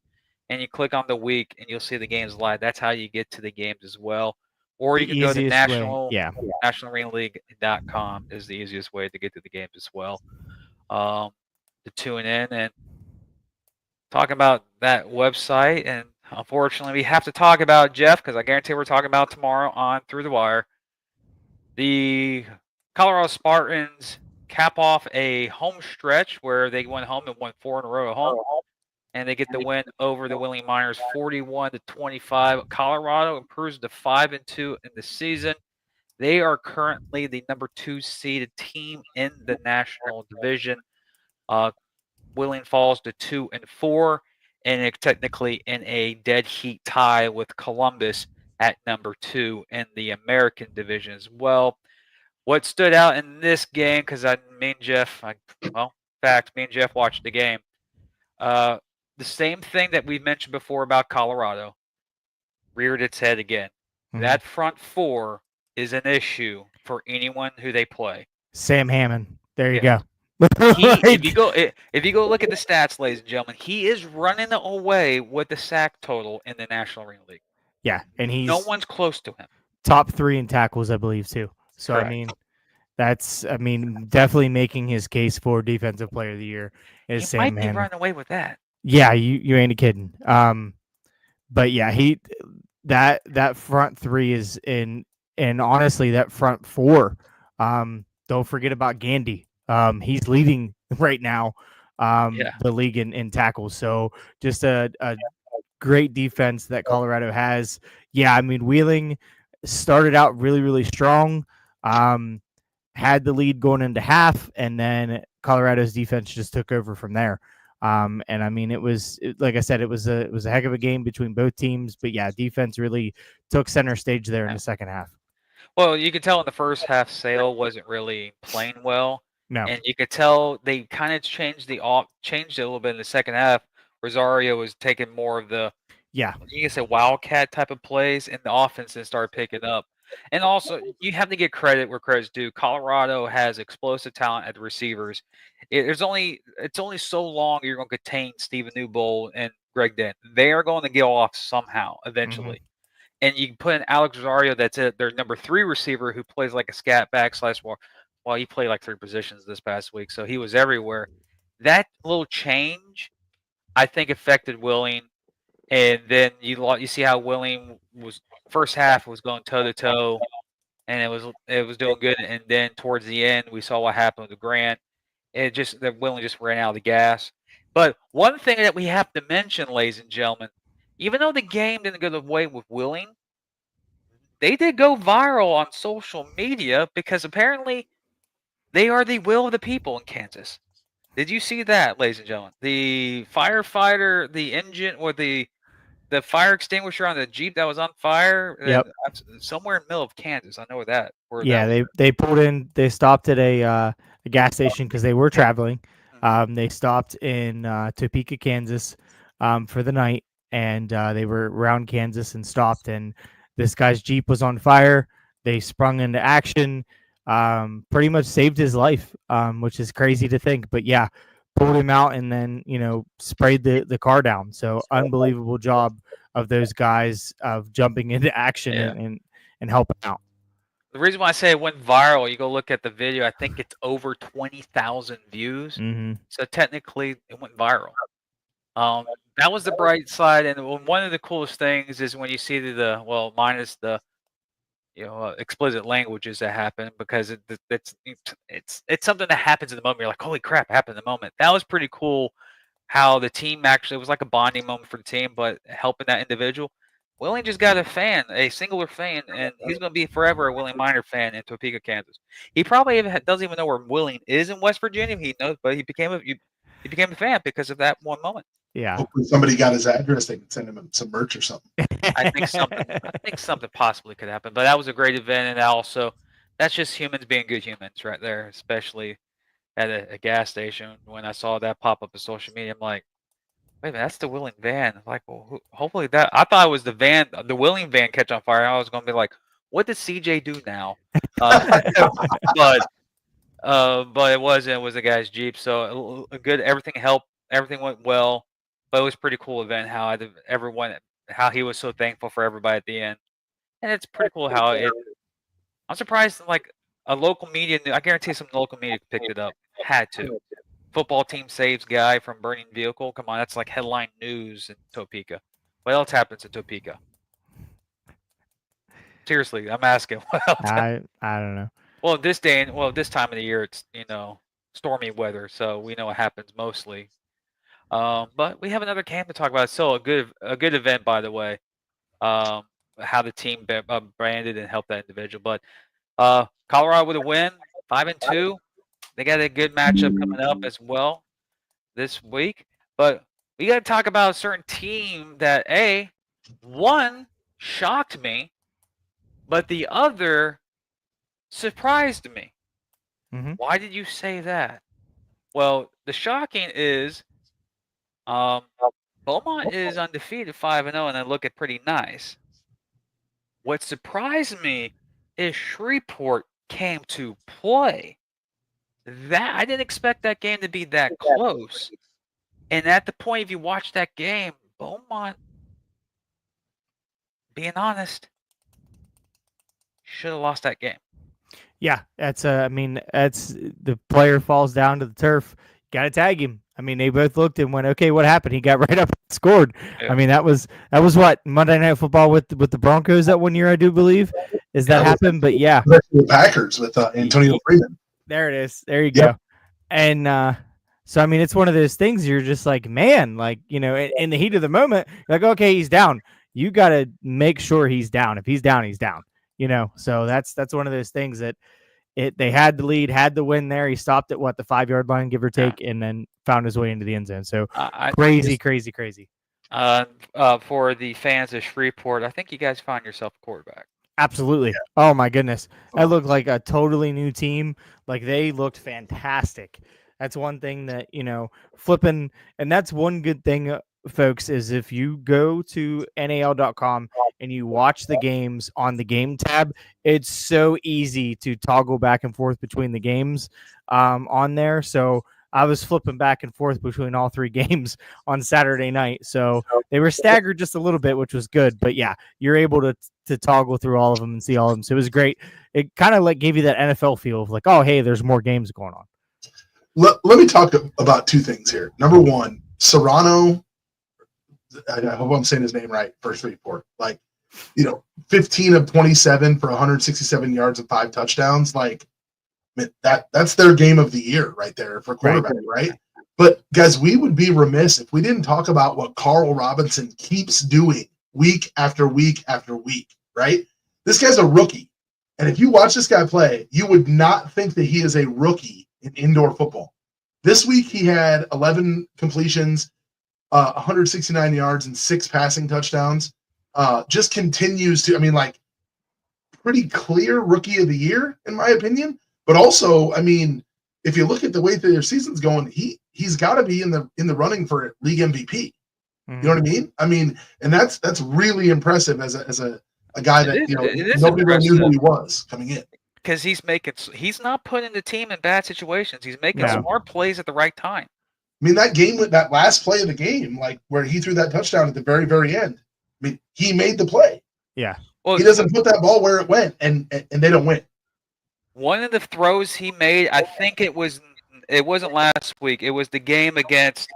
and you click on the week, and you'll see the games live. That's how you get to the games as well. Or you can go to nationalarenaleague.com is the easiest way to get to the games as well. To tune in and talk about that website and unfortunately, we have to talk about Jeff because I guarantee we're talking about tomorrow on Through the Wire. The Colorado Spartans cap off a home stretch where they went home and won 4 in a row at home, and they get the win over the Wheeling Miners 41-25. Colorado improves to 5-2 in the season. They are currently the number 2 seeded team in the National Division. Wheeling falls to 2-4, and it's technically in a dead heat tie with Columbus at number 2 in the American Division as well. What stood out in this game, because me and Jeff watched the game. The same thing that we mentioned before about Colorado reared its head again. Mhm. That front four is an issue for anyone who they play. Sam Hammond. There you Yeah. go. If you go look at the stats, ladies and gentlemen, he is running away with the sack total in the National Arena League. Yeah, and he's No one's close to him. top 3 in tackles, I believe, too. So Correct. I mean, definitely making his case for Defensive Player of the Year is He Sam might be Hammond. running away with that. Yeah, you ain't kidding. But yeah, that front 3 is in, and honestly, that front 4. Don't forget about Gandy. He's leading right now. The league in tackles. So just a great defense that Colorado has. Yeah, I mean, Wheeling started out really, really strong. Had the lead going into half, and then Colorado's defense just took over from there. And I mean, like I said, it was a heck of a game between both teams. But yeah, defense really took center stage there in the second half. Well, you could tell in the first half, Sale wasn't really playing well. No. And you could tell they kind of changed it a little bit in the second half. Rosario was taking more of the, yeah, you can say wildcat type of plays, and the offense then started picking up. And also, you have to get credit where credit's due. Colorado has explosive talent at the receivers. It's only so long you're going to contain Stephen Newbold and Greg Dent. They are going to get off somehow eventually. And you can put in Alex Rosario, that's their number 3 receiver who plays like a scat back / well, he played like 3 positions this past week, so he was everywhere. That little change, I think, affected Wheeling. And then you see how Wheeling was first half was going toe to toe, and it was doing good. And then towards the end, we saw what happened with Grant. That Wheeling just ran out of the gas. But one thing that we have to mention, ladies and gentlemen, even though the game didn't go the way with Wheeling, they did go viral on social media because apparently they are the will of the people in Kansas. Did you see that, ladies and gentlemen? The firefighter, the engine, or the fire extinguisher on the Jeep that was on fire. Yep. Somewhere in the middle of Kansas. I know that. They pulled in. They stopped at a gas station because they were traveling. They stopped in Topeka, Kansas, for the night, and they were around Kansas and stopped. And this guy's Jeep was on fire. They sprung into action. Pretty much saved his life, which is crazy to think. But yeah, pulled him out and then sprayed the car down. So unbelievable job of those guys of jumping into action and helping out. The reason why I say it went viral, you go look at the video, I think it's over 20,000 views. So technically it went viral. That was the bright side. And one of the coolest things is when you see minus the explicit languages that happen, because it's something that happens in the moment. You're like, holy crap, happened in the moment. That was pretty cool how the team actually, it was like a bonding moment for the team, but helping that individual. Wheeling just got a singular fan, and he's going to be forever a Wheeling Miner fan in Topeka, Kansas. He probably doesn't even know where Wheeling is in West Virginia. He knows, but he became a fan because of that one moment. Yeah. Hopefully somebody got his address. They can send him some merch or something. I think something possibly could happen. But that was a great event, and that's just humans being good humans right there, especially at a gas station. When I saw that pop up on social media, I'm like, wait a minute, that's the Wheeling van. I'm like, well, hopefully that. I thought it was the Wheeling van catch on fire. I was going to be like, what did CJ do now? But it wasn't. It was a guy's Jeep. So good. Everything helped. Everything went well. But it was a pretty cool event. How he was so thankful for everybody at the end, and it's pretty cool how it. I'm surprised. Like a local media, I guarantee some local media picked it up. Had to. Football team saves guy from burning vehicle. Come on, that's like headline news in Topeka. What else happens in Topeka? Seriously, I'm asking. What else I don't know. Well, this time of the year, it's stormy weather, so we know what happens mostly. But we have another game to talk about. It's still a good event, by the way. How the team branded and helped that individual. But Colorado with a win, 5-2. They got a good matchup coming up as well this week. But we got to talk about a certain team that one shocked me, but the other surprised me. Mhm. Why did you say that? Well, the shocking is Beaumont is undefeated 5-0, and they look at pretty nice. What surprised me is Shreveport came to play. That I didn't expect that game to be that close. And at the point, if you watch that game, Beaumont, being honest, should have lost that game. Yeah, that's I mean, that's the player falls down to the turf. Got to tag him. I mean, they both looked and went, "Okay, what happened?" He got right up and scored. Yeah. I mean, that was what Monday Night Football with the Broncos that one year, I do believe, is that happened. But yeah, The Packers with Antonio Freeman. there it is. There you Yep. go. And so I mean, it's one of those things you're just like, man, like in the heat of the moment, you're like, okay, he's down. You got to make sure he's down. If he's down, he's down. So that's one of those things that they had the lead, had the win there. He stopped at the 5-yard line, give or take, and then found his way into the end zone. So crazy. For the fans of Shreveport, I think you guys find yourself a quarterback. Absolutely. Oh my goodness. That looked like a totally new team. Like they looked fantastic. That's one thing that, flipping, and that's one good thing, folks, is if you go to NAL.com and you watch the games on the game tab, it's so easy to toggle back and forth between the games on there. So I was flipping back and forth between all three games on Saturday night. So they were staggered just a little bit, which was good. But yeah, you're able to toggle through all of them and see all of them. So it was great. It kind of gave you that NFL feel of like, oh, hey, there's more games going on. Let me talk about two things here. Number one, Serrano, I hope I'm saying his name right, for Shreveport. 15 of 27 for 167 yards and 5 touchdowns. That's their game of the year right there for quarterback, right? But guys, we would be remiss if we didn't talk about what Carl Robinson keeps doing week after week after week, right? This guy's a rookie. And if you watch this guy play, you would not think that he is a rookie in indoor football. This week he had 11 completions, 169 yards and 6 passing touchdowns. Just continues to, pretty clear rookie of the year, in my opinion. But also, if you look at the way that their season's going, he's got to be in the running for league MVP. You know what I mean? And that's really impressive as a guy that nobody really knew who he was coming in. Because he's not putting the team in bad situations. He's making smart plays at the right time. That last play of the game, where he threw that touchdown at the very, very end. He made the play. Yeah. Well, he doesn't put that ball where it went, and they don't win. One of the throws he made, I think it wasn't last week. It was the game against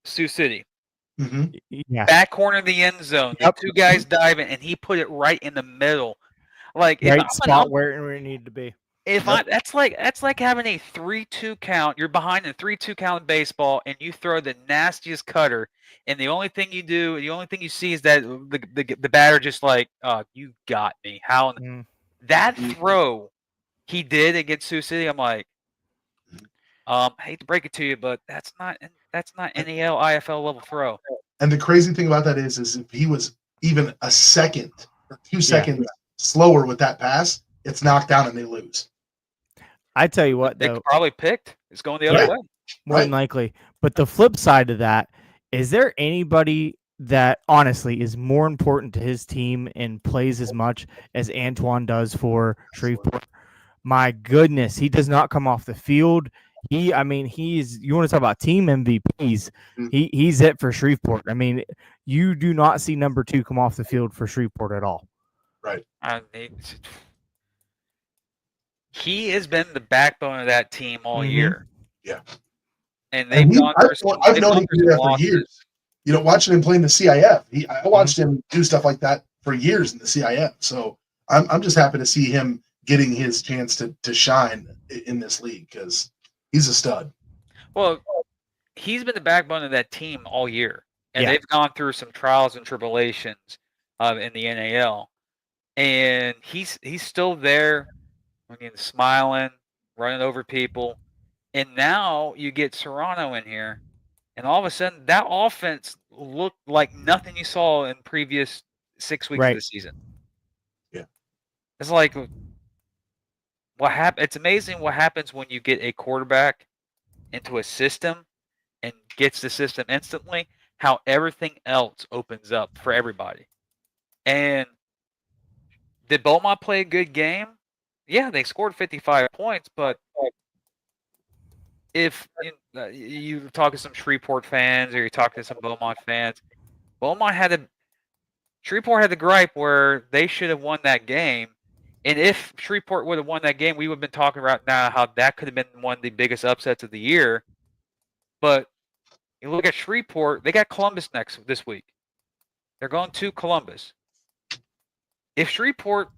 Sioux City. Mm-hmm. Yeah. Back corner of the end zone. Yep. The 2 guys diving, and he put it right in the middle. Right spot where it needed to be. That's like having a 3-2 count. You're behind a 3-2 count in baseball, and you throw the nastiest cutter, and the only thing you see is that the batter just you got me. How that throw he did against Sioux City, I'm like, I hate to break it to you, but that's not NEL IFL level throw. And the crazy thing about that is if he was even a second or 2 seconds slower with that pass, it's knocked down and they lose. I tell you what, they though, probably picked. It's going the other way. More than likely. But the flip side of that, is there anybody that honestly is more important to his team and plays as much as Antoine does for Shreveport? My goodness, he does not come off the field. You want to talk about team MVPs. He's it for Shreveport. You do not see number 2 come off the field for Shreveport at all. Right. He has been the backbone of that team all year. Yeah. And they've gone through I've known him to do that for years. watching him play in the CIF, I watched him do stuff like that for years in the CIF. So I'm just happy to see him getting his chance to shine in this league because he's a stud. Well, he's been the backbone of that team all year, and Yeah. they've gone through some trials and tribulations in the NAL, and he's still there, smiling, running over people, and now you get Serrano in here, and all of a sudden that offense looked like nothing you saw in previous 6 weeks of Right. the season. Yeah. It's like what happened. It's amazing what happens when you get a quarterback into a system and gets the system instantly, how everything else opens up for everybody. And did Beaumont play a good game? Yeah, they scored 55 points, but if you talk to some Shreveport fans or you talk to some Beaumont fans, Shreveport had the gripe where they should have won that game. And if Shreveport would have won that game, we would have been talking about now how that could have been one of the biggest upsets of the year. But you look at Shreveport, they got Columbus this week. They're going to Columbus. If Shreveport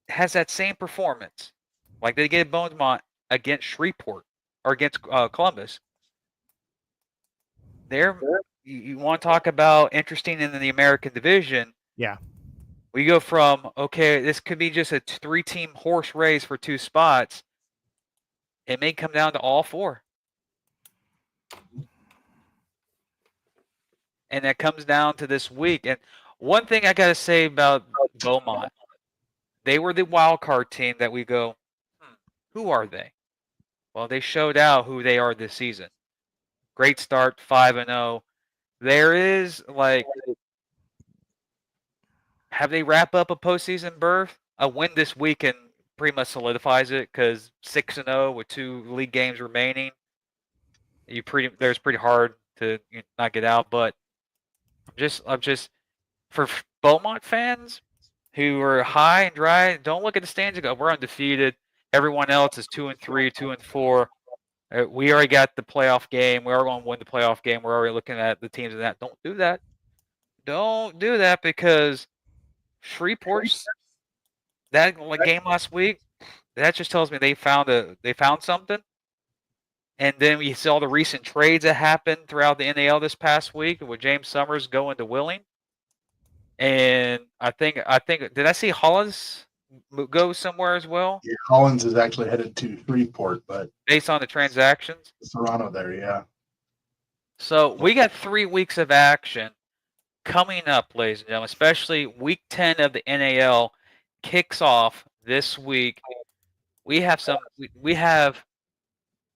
has that same performance, like they did Beaumont against Shreveport or against Columbus, you want to talk about interesting in the American division. Yeah. We go from, okay, this could be just a 3-team horse race for 2 spots. It may come down to all 4. And that comes down to this week. And one thing I got to say about Beaumont, they were the wild card team that we go, who are they? Well, they showed out who they are this season. Great start, 5-0. There is have they wrap up a postseason berth? A win this weekend pretty much solidifies it because 6-0 with 2 league games remaining. There's pretty hard to not get out. But I'm just for Beaumont fans who are high and dry. Don't look at the standings and go, we're undefeated. Everyone else is 2-3, 2-4. We already got the playoff game. We are going to win the playoff game. We're already looking at the teams in that. Don't do that. Don't do that because Shreveport's that game last week. That just tells me they found something. And then we saw the recent trades that happened throughout the NAL this past week with James Summers going to Willing. And I think did I see Hollins go somewhere as well? Yeah, Hollins is actually headed to Shreveport, but based on the transactions. Serrano there, yeah. So we got 3 weeks of action coming up, ladies and gentlemen, especially week 10 of the NAL kicks off this week. We have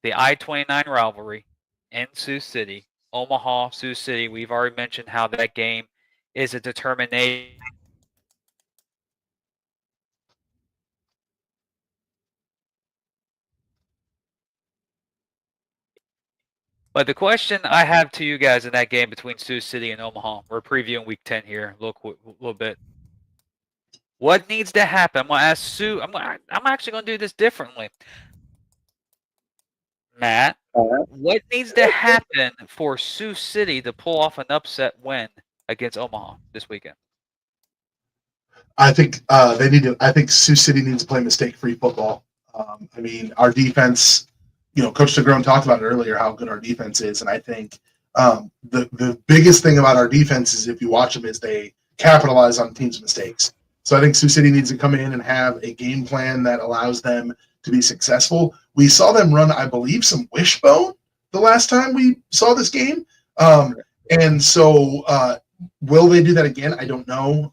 the I-29 rivalry in Sioux City, Omaha, Sioux City. We've already mentioned how that game is a determination. But the question I have to you guys in that game between Sioux City and Omaha, we're previewing week 10 here, a little bit. What needs to happen? I'm going to ask Sue. I'm actually going to do this differently. Matt, what needs to happen for Sioux City to pull off an upset win against Omaha this weekend? I think I think Sioux City needs to play mistake-free football. I mean, our defense. Coach Negron talked about it earlier how good our defense is, and I think the biggest thing about our defense is if you watch them is they capitalize on teams' mistakes. So I think Sioux City needs to come in and have a game plan that allows them to be successful. We saw them run, I believe, some wishbone the last time we saw this game, and so will they do that again? I don't know.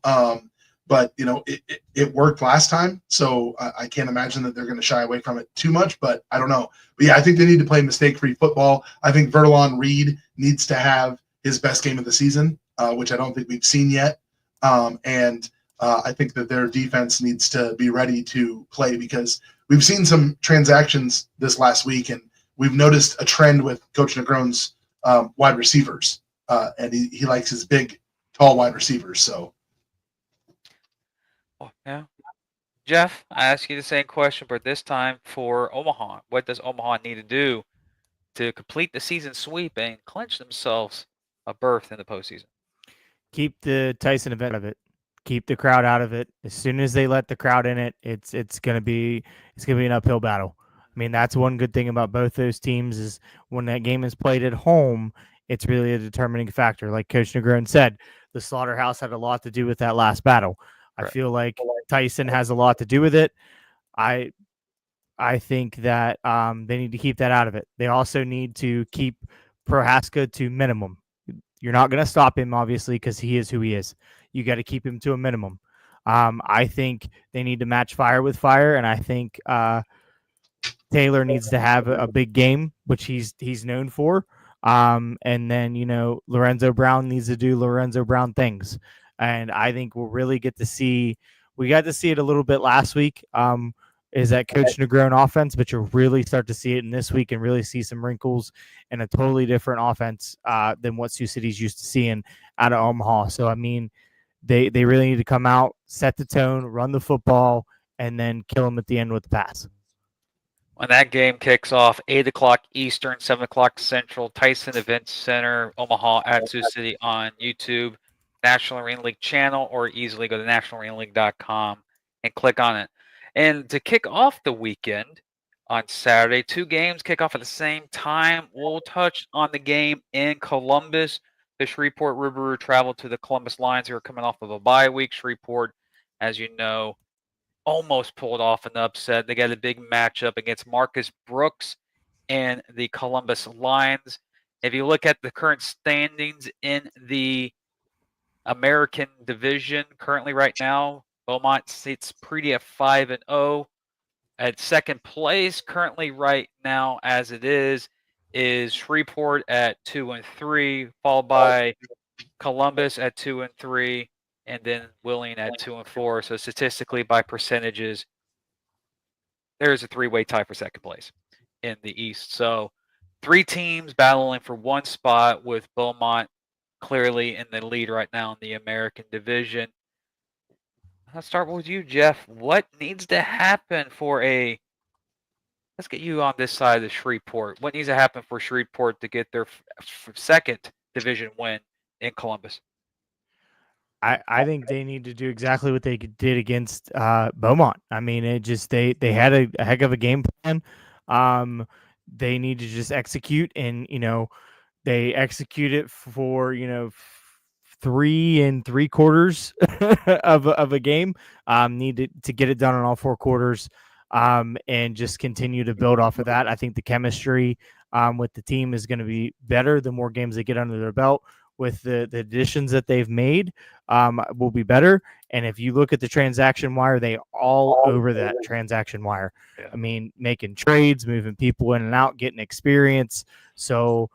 But it worked last time, so I can't imagine that they're going to shy away from it too much. But I don't know. But yeah, I think they need to play mistake-free football. I think Verlon Reed needs to have his best game of the season, which I don't think we've seen yet. And I think that their defense needs to be ready to play because we've seen some transactions this last week, and we've noticed a trend with Coach Negron's wide receivers, and he likes his big, tall wide receivers. So. Oh, yeah. Jeff, I ask you the same question, but this time for Omaha. What does Omaha need to do to complete the season sweep and clinch themselves a berth in the postseason. Keep the Tyson event out of it. Keep the crowd out of it. As soon as they let the crowd in it, it's gonna be an uphill battle. I mean, that's one good thing about both those teams is when that game is played at home, it's really a determining factor. Like Coach Negron said, the Slaughterhouse had a lot to do with that last battle. I Right. feel like Tyson has a lot to do with it. I think that they need to keep that out of it. They also need to keep Prohaska to minimum. You're not going to stop him, obviously, because he is who he is. You got to keep him to a minimum. I think they need to match fire with fire, and I think Taylor needs to have a big game, which he's known for. And then Lorenzo Brown needs to do Lorenzo Brown things, and I think we'll really get to see. We got to see it a little bit last week. Is that Coach Negron offense, but you'll really start to see it in this week and really see some wrinkles and a totally different offense than what Sioux City's used to seeing out of Omaha. So, I mean, they really need to come out, set the tone, run the football, and then kill them at the end with the pass. When that game kicks off, 8 o'clock Eastern, 7 o'clock Central, Tyson Event Center, Omaha at Sioux City on YouTube, National Arena League channel, or easily go to nationalarenaleague.com and click on it. And to kick off the weekend on Saturday, 2 games kick off at the same time. We'll touch on the game in Columbus. The Shreveport Rougarou travel to the Columbus Lions, who are coming off of a bye week. Shreveport, as you know, almost pulled off an upset. They got a big matchup against Marcus Brooks and the Columbus Lions. If you look at the current standings in the American Division, currently right now, Beaumont sits pretty at 5-0. At second place, currently right now as it is Shreveport at 2-3, followed by Columbus at 2-3. And then Wheeling at 2-4. So statistically, by percentages, there's a 3-way tie for second place in the East. So 3 teams battling for 1 spot, with Beaumont clearly in the lead right now in the American Division. Let's start with you, Jeff. What needs to happen for let's get you on this side of Shreveport. What needs to happen for Shreveport to get their second division win in Columbus? I think they need to do exactly what they did against Beaumont. I mean, they had a heck of a game plan. They need to just execute, and they execute it for 3 3/4 of a game. Need to get it done in all 4 quarters, and just continue to build off of that. I think the chemistry with the team is going to be better the more games they get under their belt. With the additions that they've made, will be better. And if you look at the transaction wire, they all over that transaction wire. Yeah. I mean, making trades, moving people in and out, getting experience. So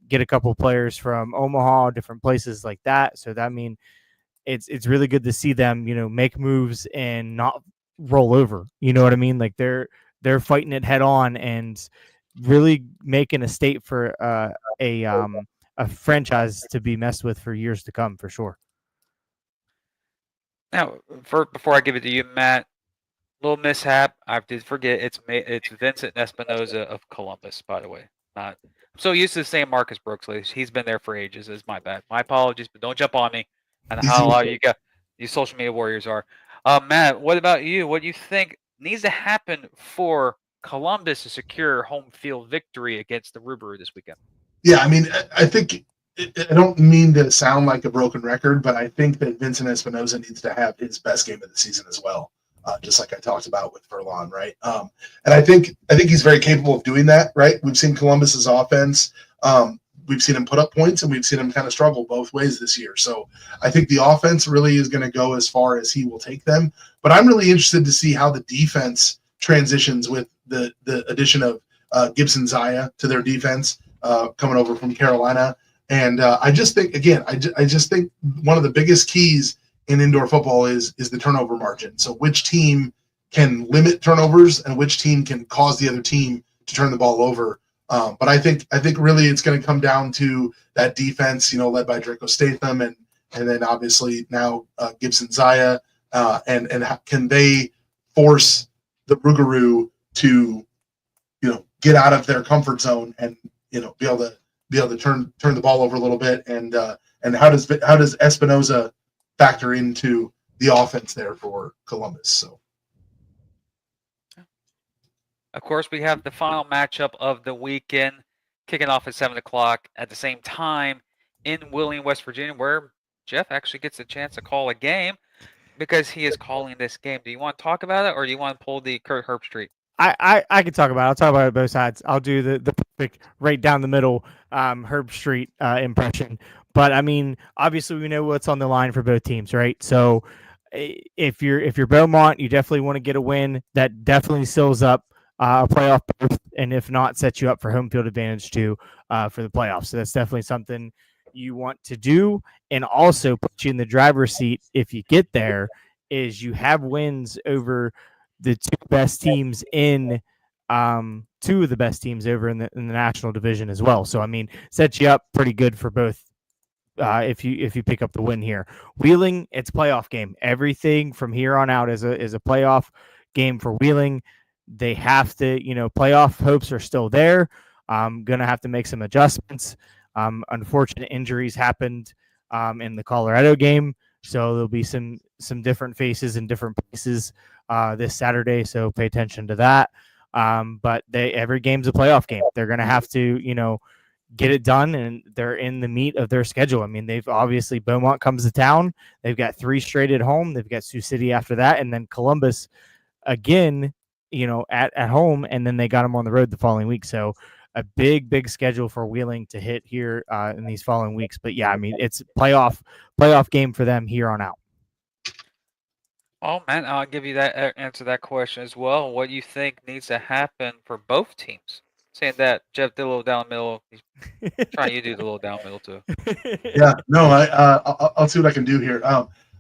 get a couple of players from Omaha, different places like that. So that it's really good to see them, make moves and not roll over. You know what I mean? Like they're fighting it head on and really making a state for a franchise to be messed with for years to come, for sure. Now, before I give it to you, Matt, little mishap. I did forget. It's Vincent Espinoza of Columbus, by the way. I'm so used to saying Marcus Brooks. He's been there for ages. It's my bad. My apologies, but don't jump on me. And how a lot of you social media warriors are. Matt, what about you? What do you think needs to happen for Columbus to secure home field victory against the Rougarou this weekend? Yeah, I mean, I think I don't mean to sound like a broken record, but I think that Vincent Espinoza needs to have his best game of the season as well, just like I talked about with Furlon, right? And I think he's very capable of doing that, right? We've seen Columbus's offense. We've seen him put up points, and we've seen him kind of struggle both ways this year. So I think the offense really is going to go as far as he will take them. But I'm really interested to see how the defense transitions with the addition of Gibson Zaya to their defense. Coming over from Carolina. And I just think, again, I just think one of the biggest keys in indoor football is the turnover margin. So which team can limit turnovers and which team can cause the other team to turn the ball over. But I think really it's going to come down to that defense, led by Draco Statham and then obviously now Gibson Zaya. And can they force the Rougarou to, get out of their comfort zone and, be able to be able to turn the ball over a little bit, and how does Espinoza factor into the offense there for Columbus? So, Of course, we have the final matchup of the weekend, kicking off at 7 o'clock at the same time in Wheeling, West Virginia, where Jeff actually gets a chance to call a game because he is calling this game. Do you want to talk about it, or do you want to pull the Kurt Herbstreit? I can talk about it. I'll talk about it both sides. I'll do the perfect right down the middle Herbstreit impression. But I mean, obviously we know what's on the line for both teams, right? So if you're Beaumont, you definitely want to get a win. That definitely seals up a playoff berth, and if not, sets you up for home field advantage too for the playoffs. So that's definitely something you want to do, and also put you in the driver's seat if you get there. Is you have wins over the two best teams in two of the best teams over in the national division as well. So I mean, sets you up pretty good for both. If you pick up the win here, Wheeling, it's a playoff game. Everything from here on out is a playoff game for Wheeling. They have to, playoff hopes are still there. Gonna have to make some adjustments. Unfortunate injuries happened in the Colorado game, so there'll be some different faces in different places this Saturday. So pay attention to that. But every game's a playoff game. They're gonna have to, get it done, and they're in the meat of their schedule. I mean, they've obviously Beaumont comes to town. They've got 3 straight at home. They've got Sioux City after that, and then Columbus again, at home, and then they got them on the road the following week. So a big schedule for Wheeling to hit here in these following weeks. But yeah, I mean, it's playoff game for them here on out. Oh man, I'll give you that answer that question as well. What do you think needs to happen for both teams? Saying that Jeff did a little down the middle. He's trying you to do the little down middle too. yeah, no, I'll see what I can do here.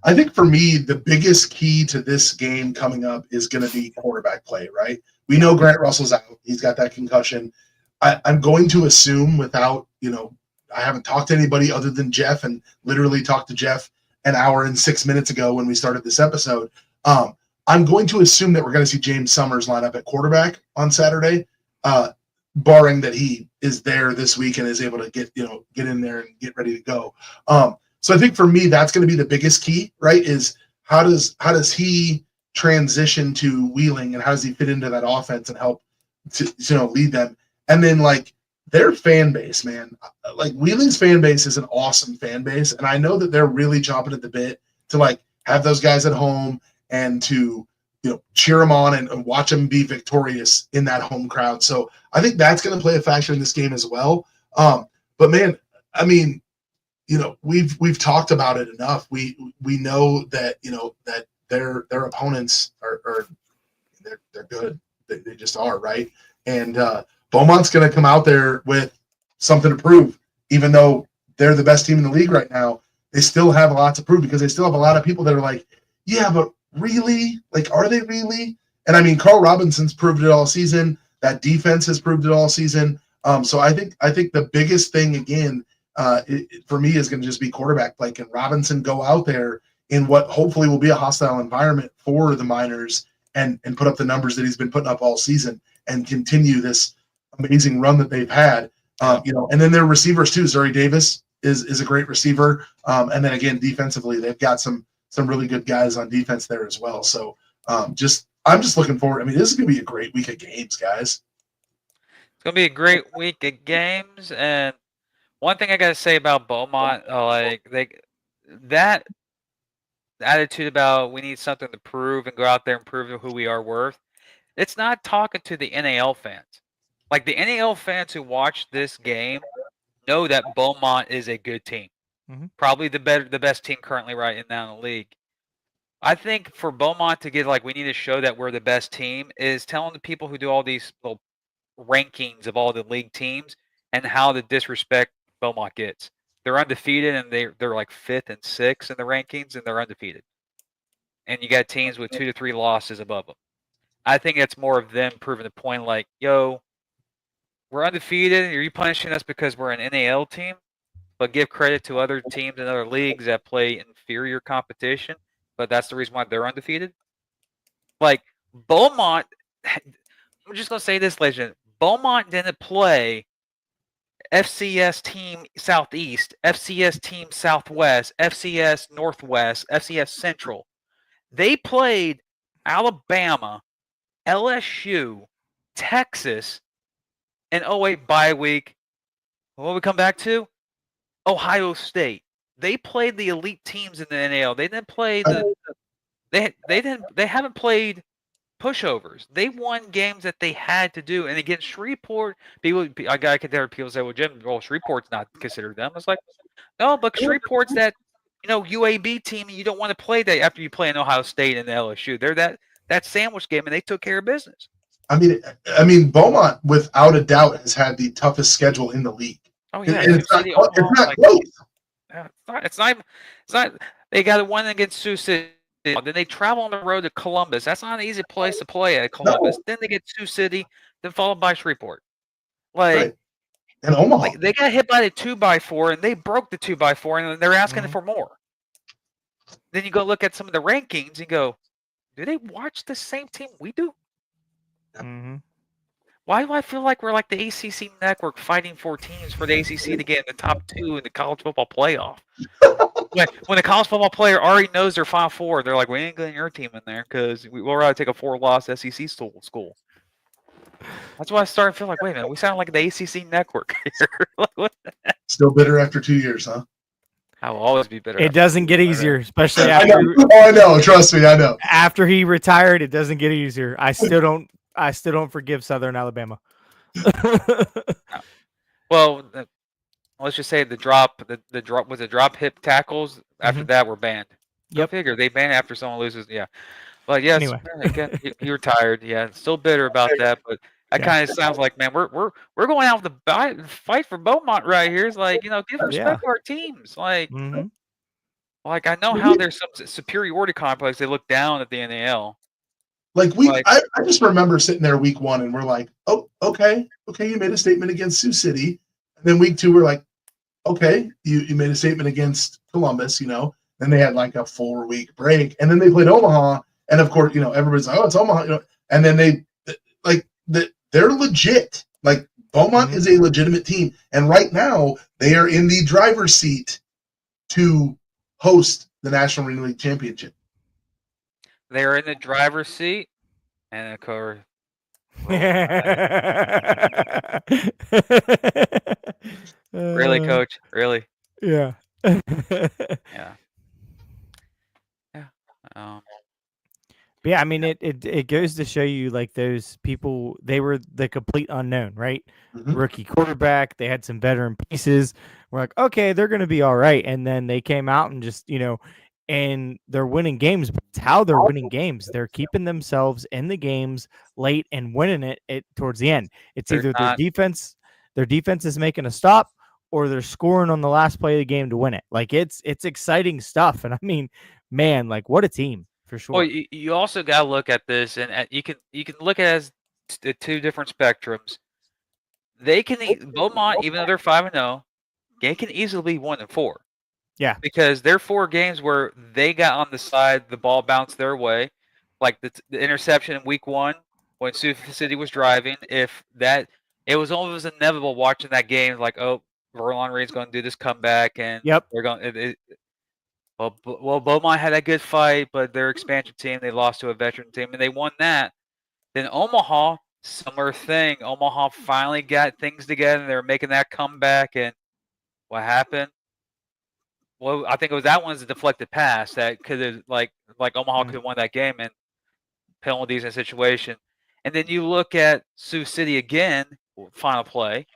I think for me, the biggest key to this game coming up is going to be quarterback play, right? We know Grant Russell's out. He's got that concussion. I'm going to assume without, I haven't talked to anybody other than Jeff, and literally talked to Jeff an hour and 6 minutes ago when we started this episode. I'm going to assume that we're going to see James Summers line up at quarterback on Saturday, barring that he is there this week and is able to get in there and get ready to go. So I think for me, that's going to be the biggest key, right? Is how does he transition to Wheeling, and how does he fit into that offense and help to lead them? And then their fan base, man, Wheeling's fan base is an awesome fan base, and I know that they're really chomping at the bit to have those guys at home and to cheer them on and watch them be victorious in that home crowd. So I think that's going to play a factor in this game as well. But man, I mean, we've talked about it enough. We know that that their opponents are they're good. They just are, right? And Beaumont's going to come out there with something to prove, even though they're the best team in the league right now. They still have a lot to prove, because they still have a lot of people that are like, yeah, but really? Are they really? And I mean, Carl Robinson's proved it all season. That defense has proved it all season. So I think the biggest thing again for me is going to just be quarterback play. Can Robinson go out there in what hopefully will be a hostile environment for the Miners and put up the numbers that he's been putting up all season and continue this amazing run that they've had? And then their receivers too. Zuri Davis is a great receiver. And then again, defensively, they've got some really good guys on defense there as well. So I'm just looking forward. I mean, this is going to be a great week of games, guys. It's going to be a great week of games. And one thing I got to say about Beaumont, that attitude about we need something to prove and go out there and prove who we are worth, it's not talking to the NAL fans. The NAL fans who watch this game know that Beaumont is a good team. Mm-hmm. Probably the best team currently right now in the league. I think for Beaumont to get we need to show that we're the best team is telling the people who do all these little rankings of all the league teams and how the disrespect Beaumont gets. They're undefeated, and they're 5th and 6th in the rankings, and they're undefeated. And you got teams with 2 to 3 losses above them. I think it's more of them proving the point, yo, we're undefeated. Are you punishing us because we're an NAL team? But give credit to other teams in other leagues that play inferior competition. But that's the reason why they're undefeated. Beaumont, I'm just going to say this, legend. Beaumont didn't play FCS team Southeast, FCS team Southwest, FCS Northwest, FCS Central. They played Alabama, LSU, Texas, and 08 bye week. What we come back to? Ohio State. They played the elite teams in the NAL. They didn't play they haven't played pushovers. They won games that they had to do. And against Shreveport, I got people say, well, Jim, Shreveport's not considered them. It's like, no, but Shreveport's that UAB team, and you don't want to play that after you play in Ohio State and LSU. They're that sandwich game, and they took care of business. I mean, Beaumont, without a doubt, has had the toughest schedule in the league. Oh yeah, and it's not close. It's not. They got a one against Sioux City. Then they travel on the road to Columbus. That's not an easy place to play at Columbus. No. Then they get Sioux City, then followed by Shreveport. Right. And Omaha. They got hit by the 2x4, and they broke the 2x4, and they're asking for more. Then you go look at some of the rankings and go, do they watch the same team we do? Mm-hmm. Why do I feel like we're like the ACC network fighting for teams for the ACC to get in the top 2 in the college football playoff? When the college football player already knows their Final Four, they're like, we ain't getting your team in there because we'll rather take a 4-loss SEC school. That's why I started to feel like, wait a minute, we sound like the ACC network here. Like, what? Still bitter after 2 years, huh? I will always be bitter. It doesn't get easier, especially after. I know. Trust me, I know. After he retired, it doesn't get easier. I still don't forgive Southern Alabama. Well, let's just say the drop was the drop hip tackles. After that, were banned. Yep. Go figure, they ban after someone loses. Yeah, but yes, anyway. he retired. Yeah, still bitter about that, but that kind of sounds like, man, we're going out with the fight for Beaumont right here. It's like, give respect to our teams. Like, like I know how there's some superiority complex. They look down at the NAL. I just remember sitting there week 1 and we're like, oh, okay, you made a statement against Sioux City, and then week 2 we're like, okay, you made a statement against Columbus, Then they had like a 4-week break, and then they played Omaha, and of course, everybody's like, oh, it's Omaha, and then they're legit. Like Beaumont is a legitimate team, and right now they are in the driver's seat to host the National Arena League Championship. They're in the driver's seat, and of course. Really, Coach? Really? Yeah. Yeah. Yeah, I mean, it goes to show you, like, those people, they were the complete unknown, right? Rookie quarterback, they had some veteran pieces. We're like, okay, they're going to be all right. And then they came out and just, and they're winning games. But it's how they're winning games. They're keeping themselves in the games late and winning it towards the end. It's either their defense is making a stop, or they're scoring on the last play of the game to win it. Like, it's exciting stuff. And I mean, man, like, what a team. For sure. Well, you also got to look at this, and you can look at it as the 2 different spectrums. They can Beaumont, even though they're 5-0, they can easily be 1-4. Yeah, because there are 4 games where they got on the side, the ball bounced their way, like the interception in week 1 when Sioux City was driving. It was almost inevitable watching that game. Like, oh, Verlon Reed's going to do this comeback, and they're going. Well, Beaumont had a good fight, but their expansion team, they lost to a veteran team, and they won that. Then Omaha, similar thing. Omaha finally got things together, and they were making that comeback, and what happened? Well, I think it was that one was a deflected pass that could have, like Omaha could have won that game, and penalties and situation. And then you look at Sioux City again, final play.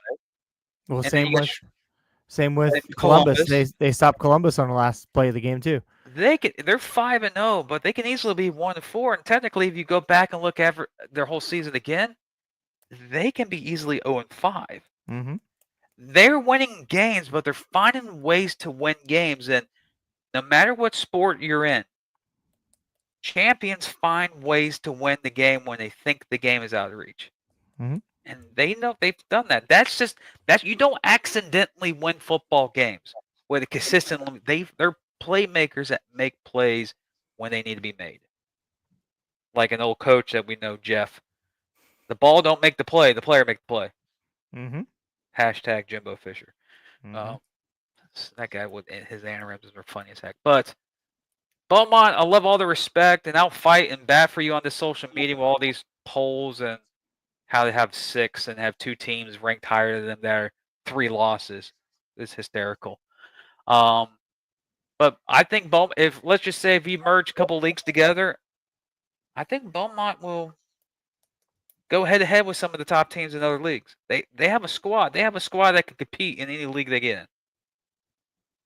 Well, same with Columbus. They stopped Columbus on the last play of the game too. They're 5-0, but they can easily be 1-4. And technically, if you go back and look at their whole season again, they can be easily 0-5. They're winning games, but they're finding ways to win games. And no matter what sport you're in, champions find ways to win the game when they think the game is out of reach. And they know they've done that. That's you don't accidentally win football games with a consistent. They're playmakers that make plays when they need to be made. Like an old coach that we know, Jeff. The ball don't make the play; the player make the play. Hashtag Jimbo Fisher. That guy with his anagrams are funny as heck. But Beaumont, I love all the respect, and I'll fight and bat for you on the social media with all these polls and how they have 6 and have 2 teams ranked higher than them that are 3 losses. It's hysterical. But I think Beaumont, let's just say if you merge a couple leagues together, I think Beaumont will go head to head with some of the top teams in other leagues. They have a squad. They have a squad that can compete in any league they get in.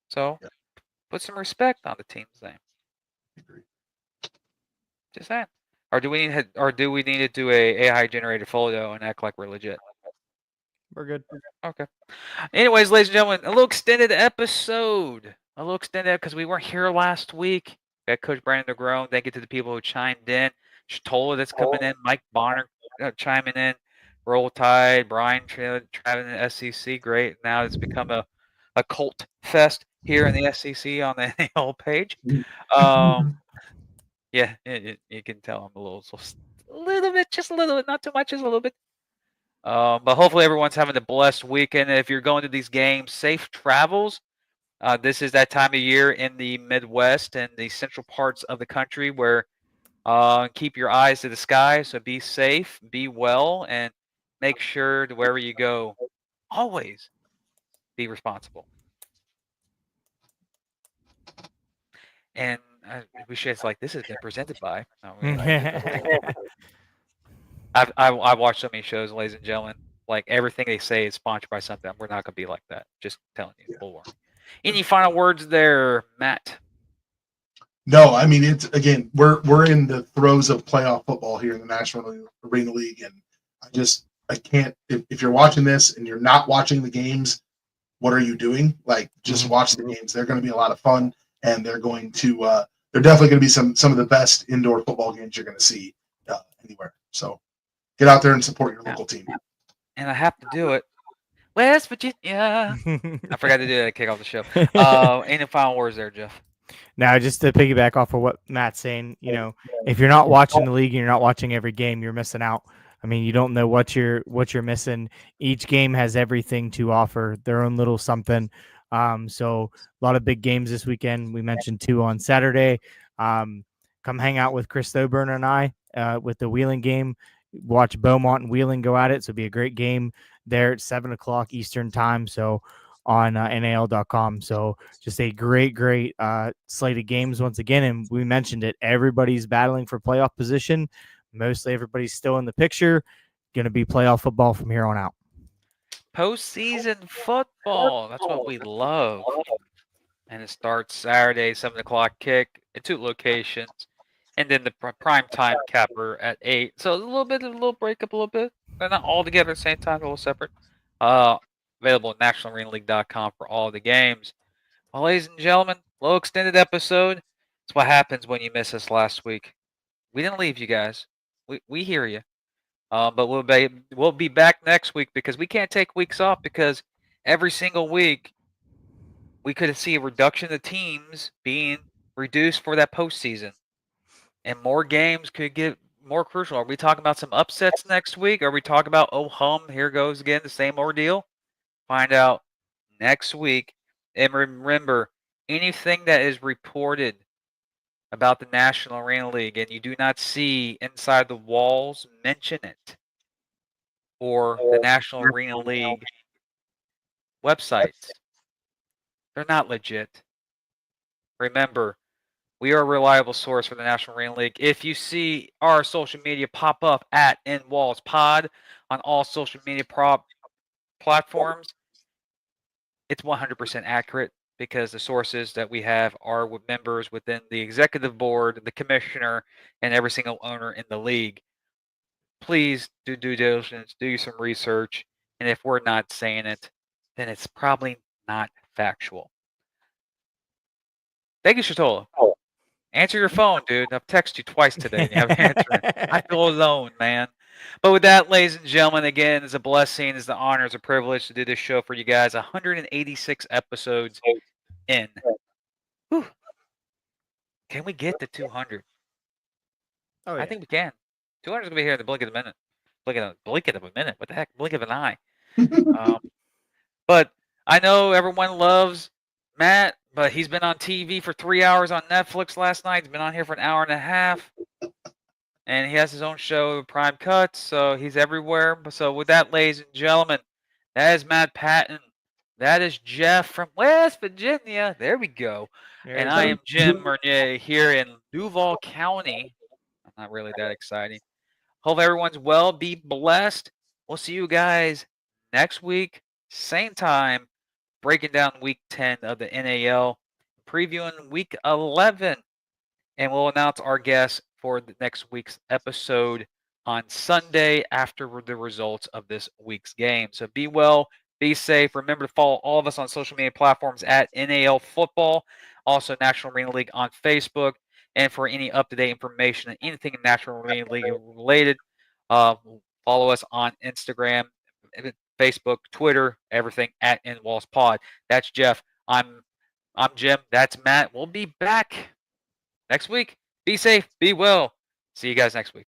So put some respect on the team's name. Just saying. Or do we need to do a AI generated photo and act like we're legit? We're good. Okay. Anyways, ladies and gentlemen, a little extended episode. A little extended because we weren't here last week. We had Coach Brandon Negron. Thank you to the people who chimed in. Shatola that's coming in. Mike Bonner chiming in. Roll Tide. Brian traveling in SEC. Great. Now it's become a cult fest here in the SEC on the NAL page. Yeah, you can tell I'm a little bit, just a little bit, not too much, just a little bit. But hopefully everyone's having a blessed weekend. If you're going to these games, safe travels. This is that time of year in the Midwest and the central parts of the country where keep your eyes to the sky. So be safe, be well, and make sure that wherever you go, always be responsible. And we should, it's like, this has been presented by. I watched so many shows, ladies and gentlemen. Like everything they say is sponsored by something. We're not gonna be like that. Just telling you, full warning. Any final words there, Matt? No, I mean it's again we're in the throes of playoff football here in the National Arena League, and I can't if you're watching this and you're not watching the games, what are you doing? Like just watch the games. They're going to be a lot of fun, and they're definitely going to be some of the best indoor football games you're going to see anywhere. So get out there and support your local team. And I have to do it. West Virginia. I forgot to do that to kick off the show. Any final words there, Jeff? Now, just to piggyback off of what Matt's saying, if you're not watching the league and you're not watching every game, you're missing out. I mean, you don't know what you're missing. Each game has everything to offer, their own little something. So a lot of big games this weekend. We mentioned 2 on Saturday. Come hang out with Chris Thoburn and I with the Wheeling game. Watch Beaumont and Wheeling go at it. So it'll be a great game there at 7:00 Eastern time. So on NAL.com. So just a great slate of games once again. And we mentioned it. Everybody's battling for playoff position. Mostly everybody's still in the picture. Going to be playoff football from here on out. Postseason football. That's what we love. And it starts Saturday, 7:00 kick at 2 locations. And then the prime time capper at 8. So a little breakup a little bit. They're not all together at the same time, a little separate. Available at nationalarenaleague.com for all the games. Well, ladies and gentlemen, low extended episode. It's what happens when you miss us last week. We didn't leave you guys. We hear you. But we'll be back next week because we can't take weeks off because every single week we could see a reduction of teams being reduced for that postseason. And more games could get more crucial. Are we talking about some upsets next week? Are we talking about, oh, here goes again, the same ordeal? Find out next week. And remember, anything that is reported about the National Arena League and you do not see inside the walls, mention it. Or the National Arena League websites. They're not legit. Remember, we are a reliable source for the National Arena League. If you see our social media pop up at NWallsPod on all social media platforms, it's 100% accurate because the sources that we have are with members within the executive board, the commissioner, and every single owner in the league. Please do due diligence, do some research, and if we're not saying it, then it's probably not factual. Thank you, Shatola. Answer your phone, dude. I've texted you twice today and you haven't answered it. I feel alone, man. But with that, ladies and gentlemen, again, it's a blessing, it's an honor, it's a privilege to do this show for you guys. 186 episodes in. Whew. Can we get to 200? Oh, yeah. I think we can. 200 is going to be here in the blink of a minute. Blink of a minute. What the heck? Blink of an eye. But I know everyone loves Matt, but he's been on TV for 3 hours on Netflix last night. He's been on here for an hour and a half. And he has his own show, Prime Cuts, so he's everywhere. So with that, ladies and gentlemen, that is Matt Patton. That is Jeff from West Virginia. There we go. And I am Jim Mernier here in Duval County. Not really that exciting. Hope everyone's well. Be blessed. We'll see you guys next week, same time, breaking down week 10 of the NAL, previewing week 11. And we'll announce our guests for the next week's episode on Sunday after the results of this week's game. So be well, be safe. Remember to follow all of us on social media platforms at NAL Football, also National Arena League on Facebook. And for any up-to-date information and anything National Arena League related, follow us on Instagram, Facebook, Twitter, everything at NWalsPod. That's Jeff. I'm Jim. That's Matt. We'll be back next week. Be safe. Be well. See you guys next week.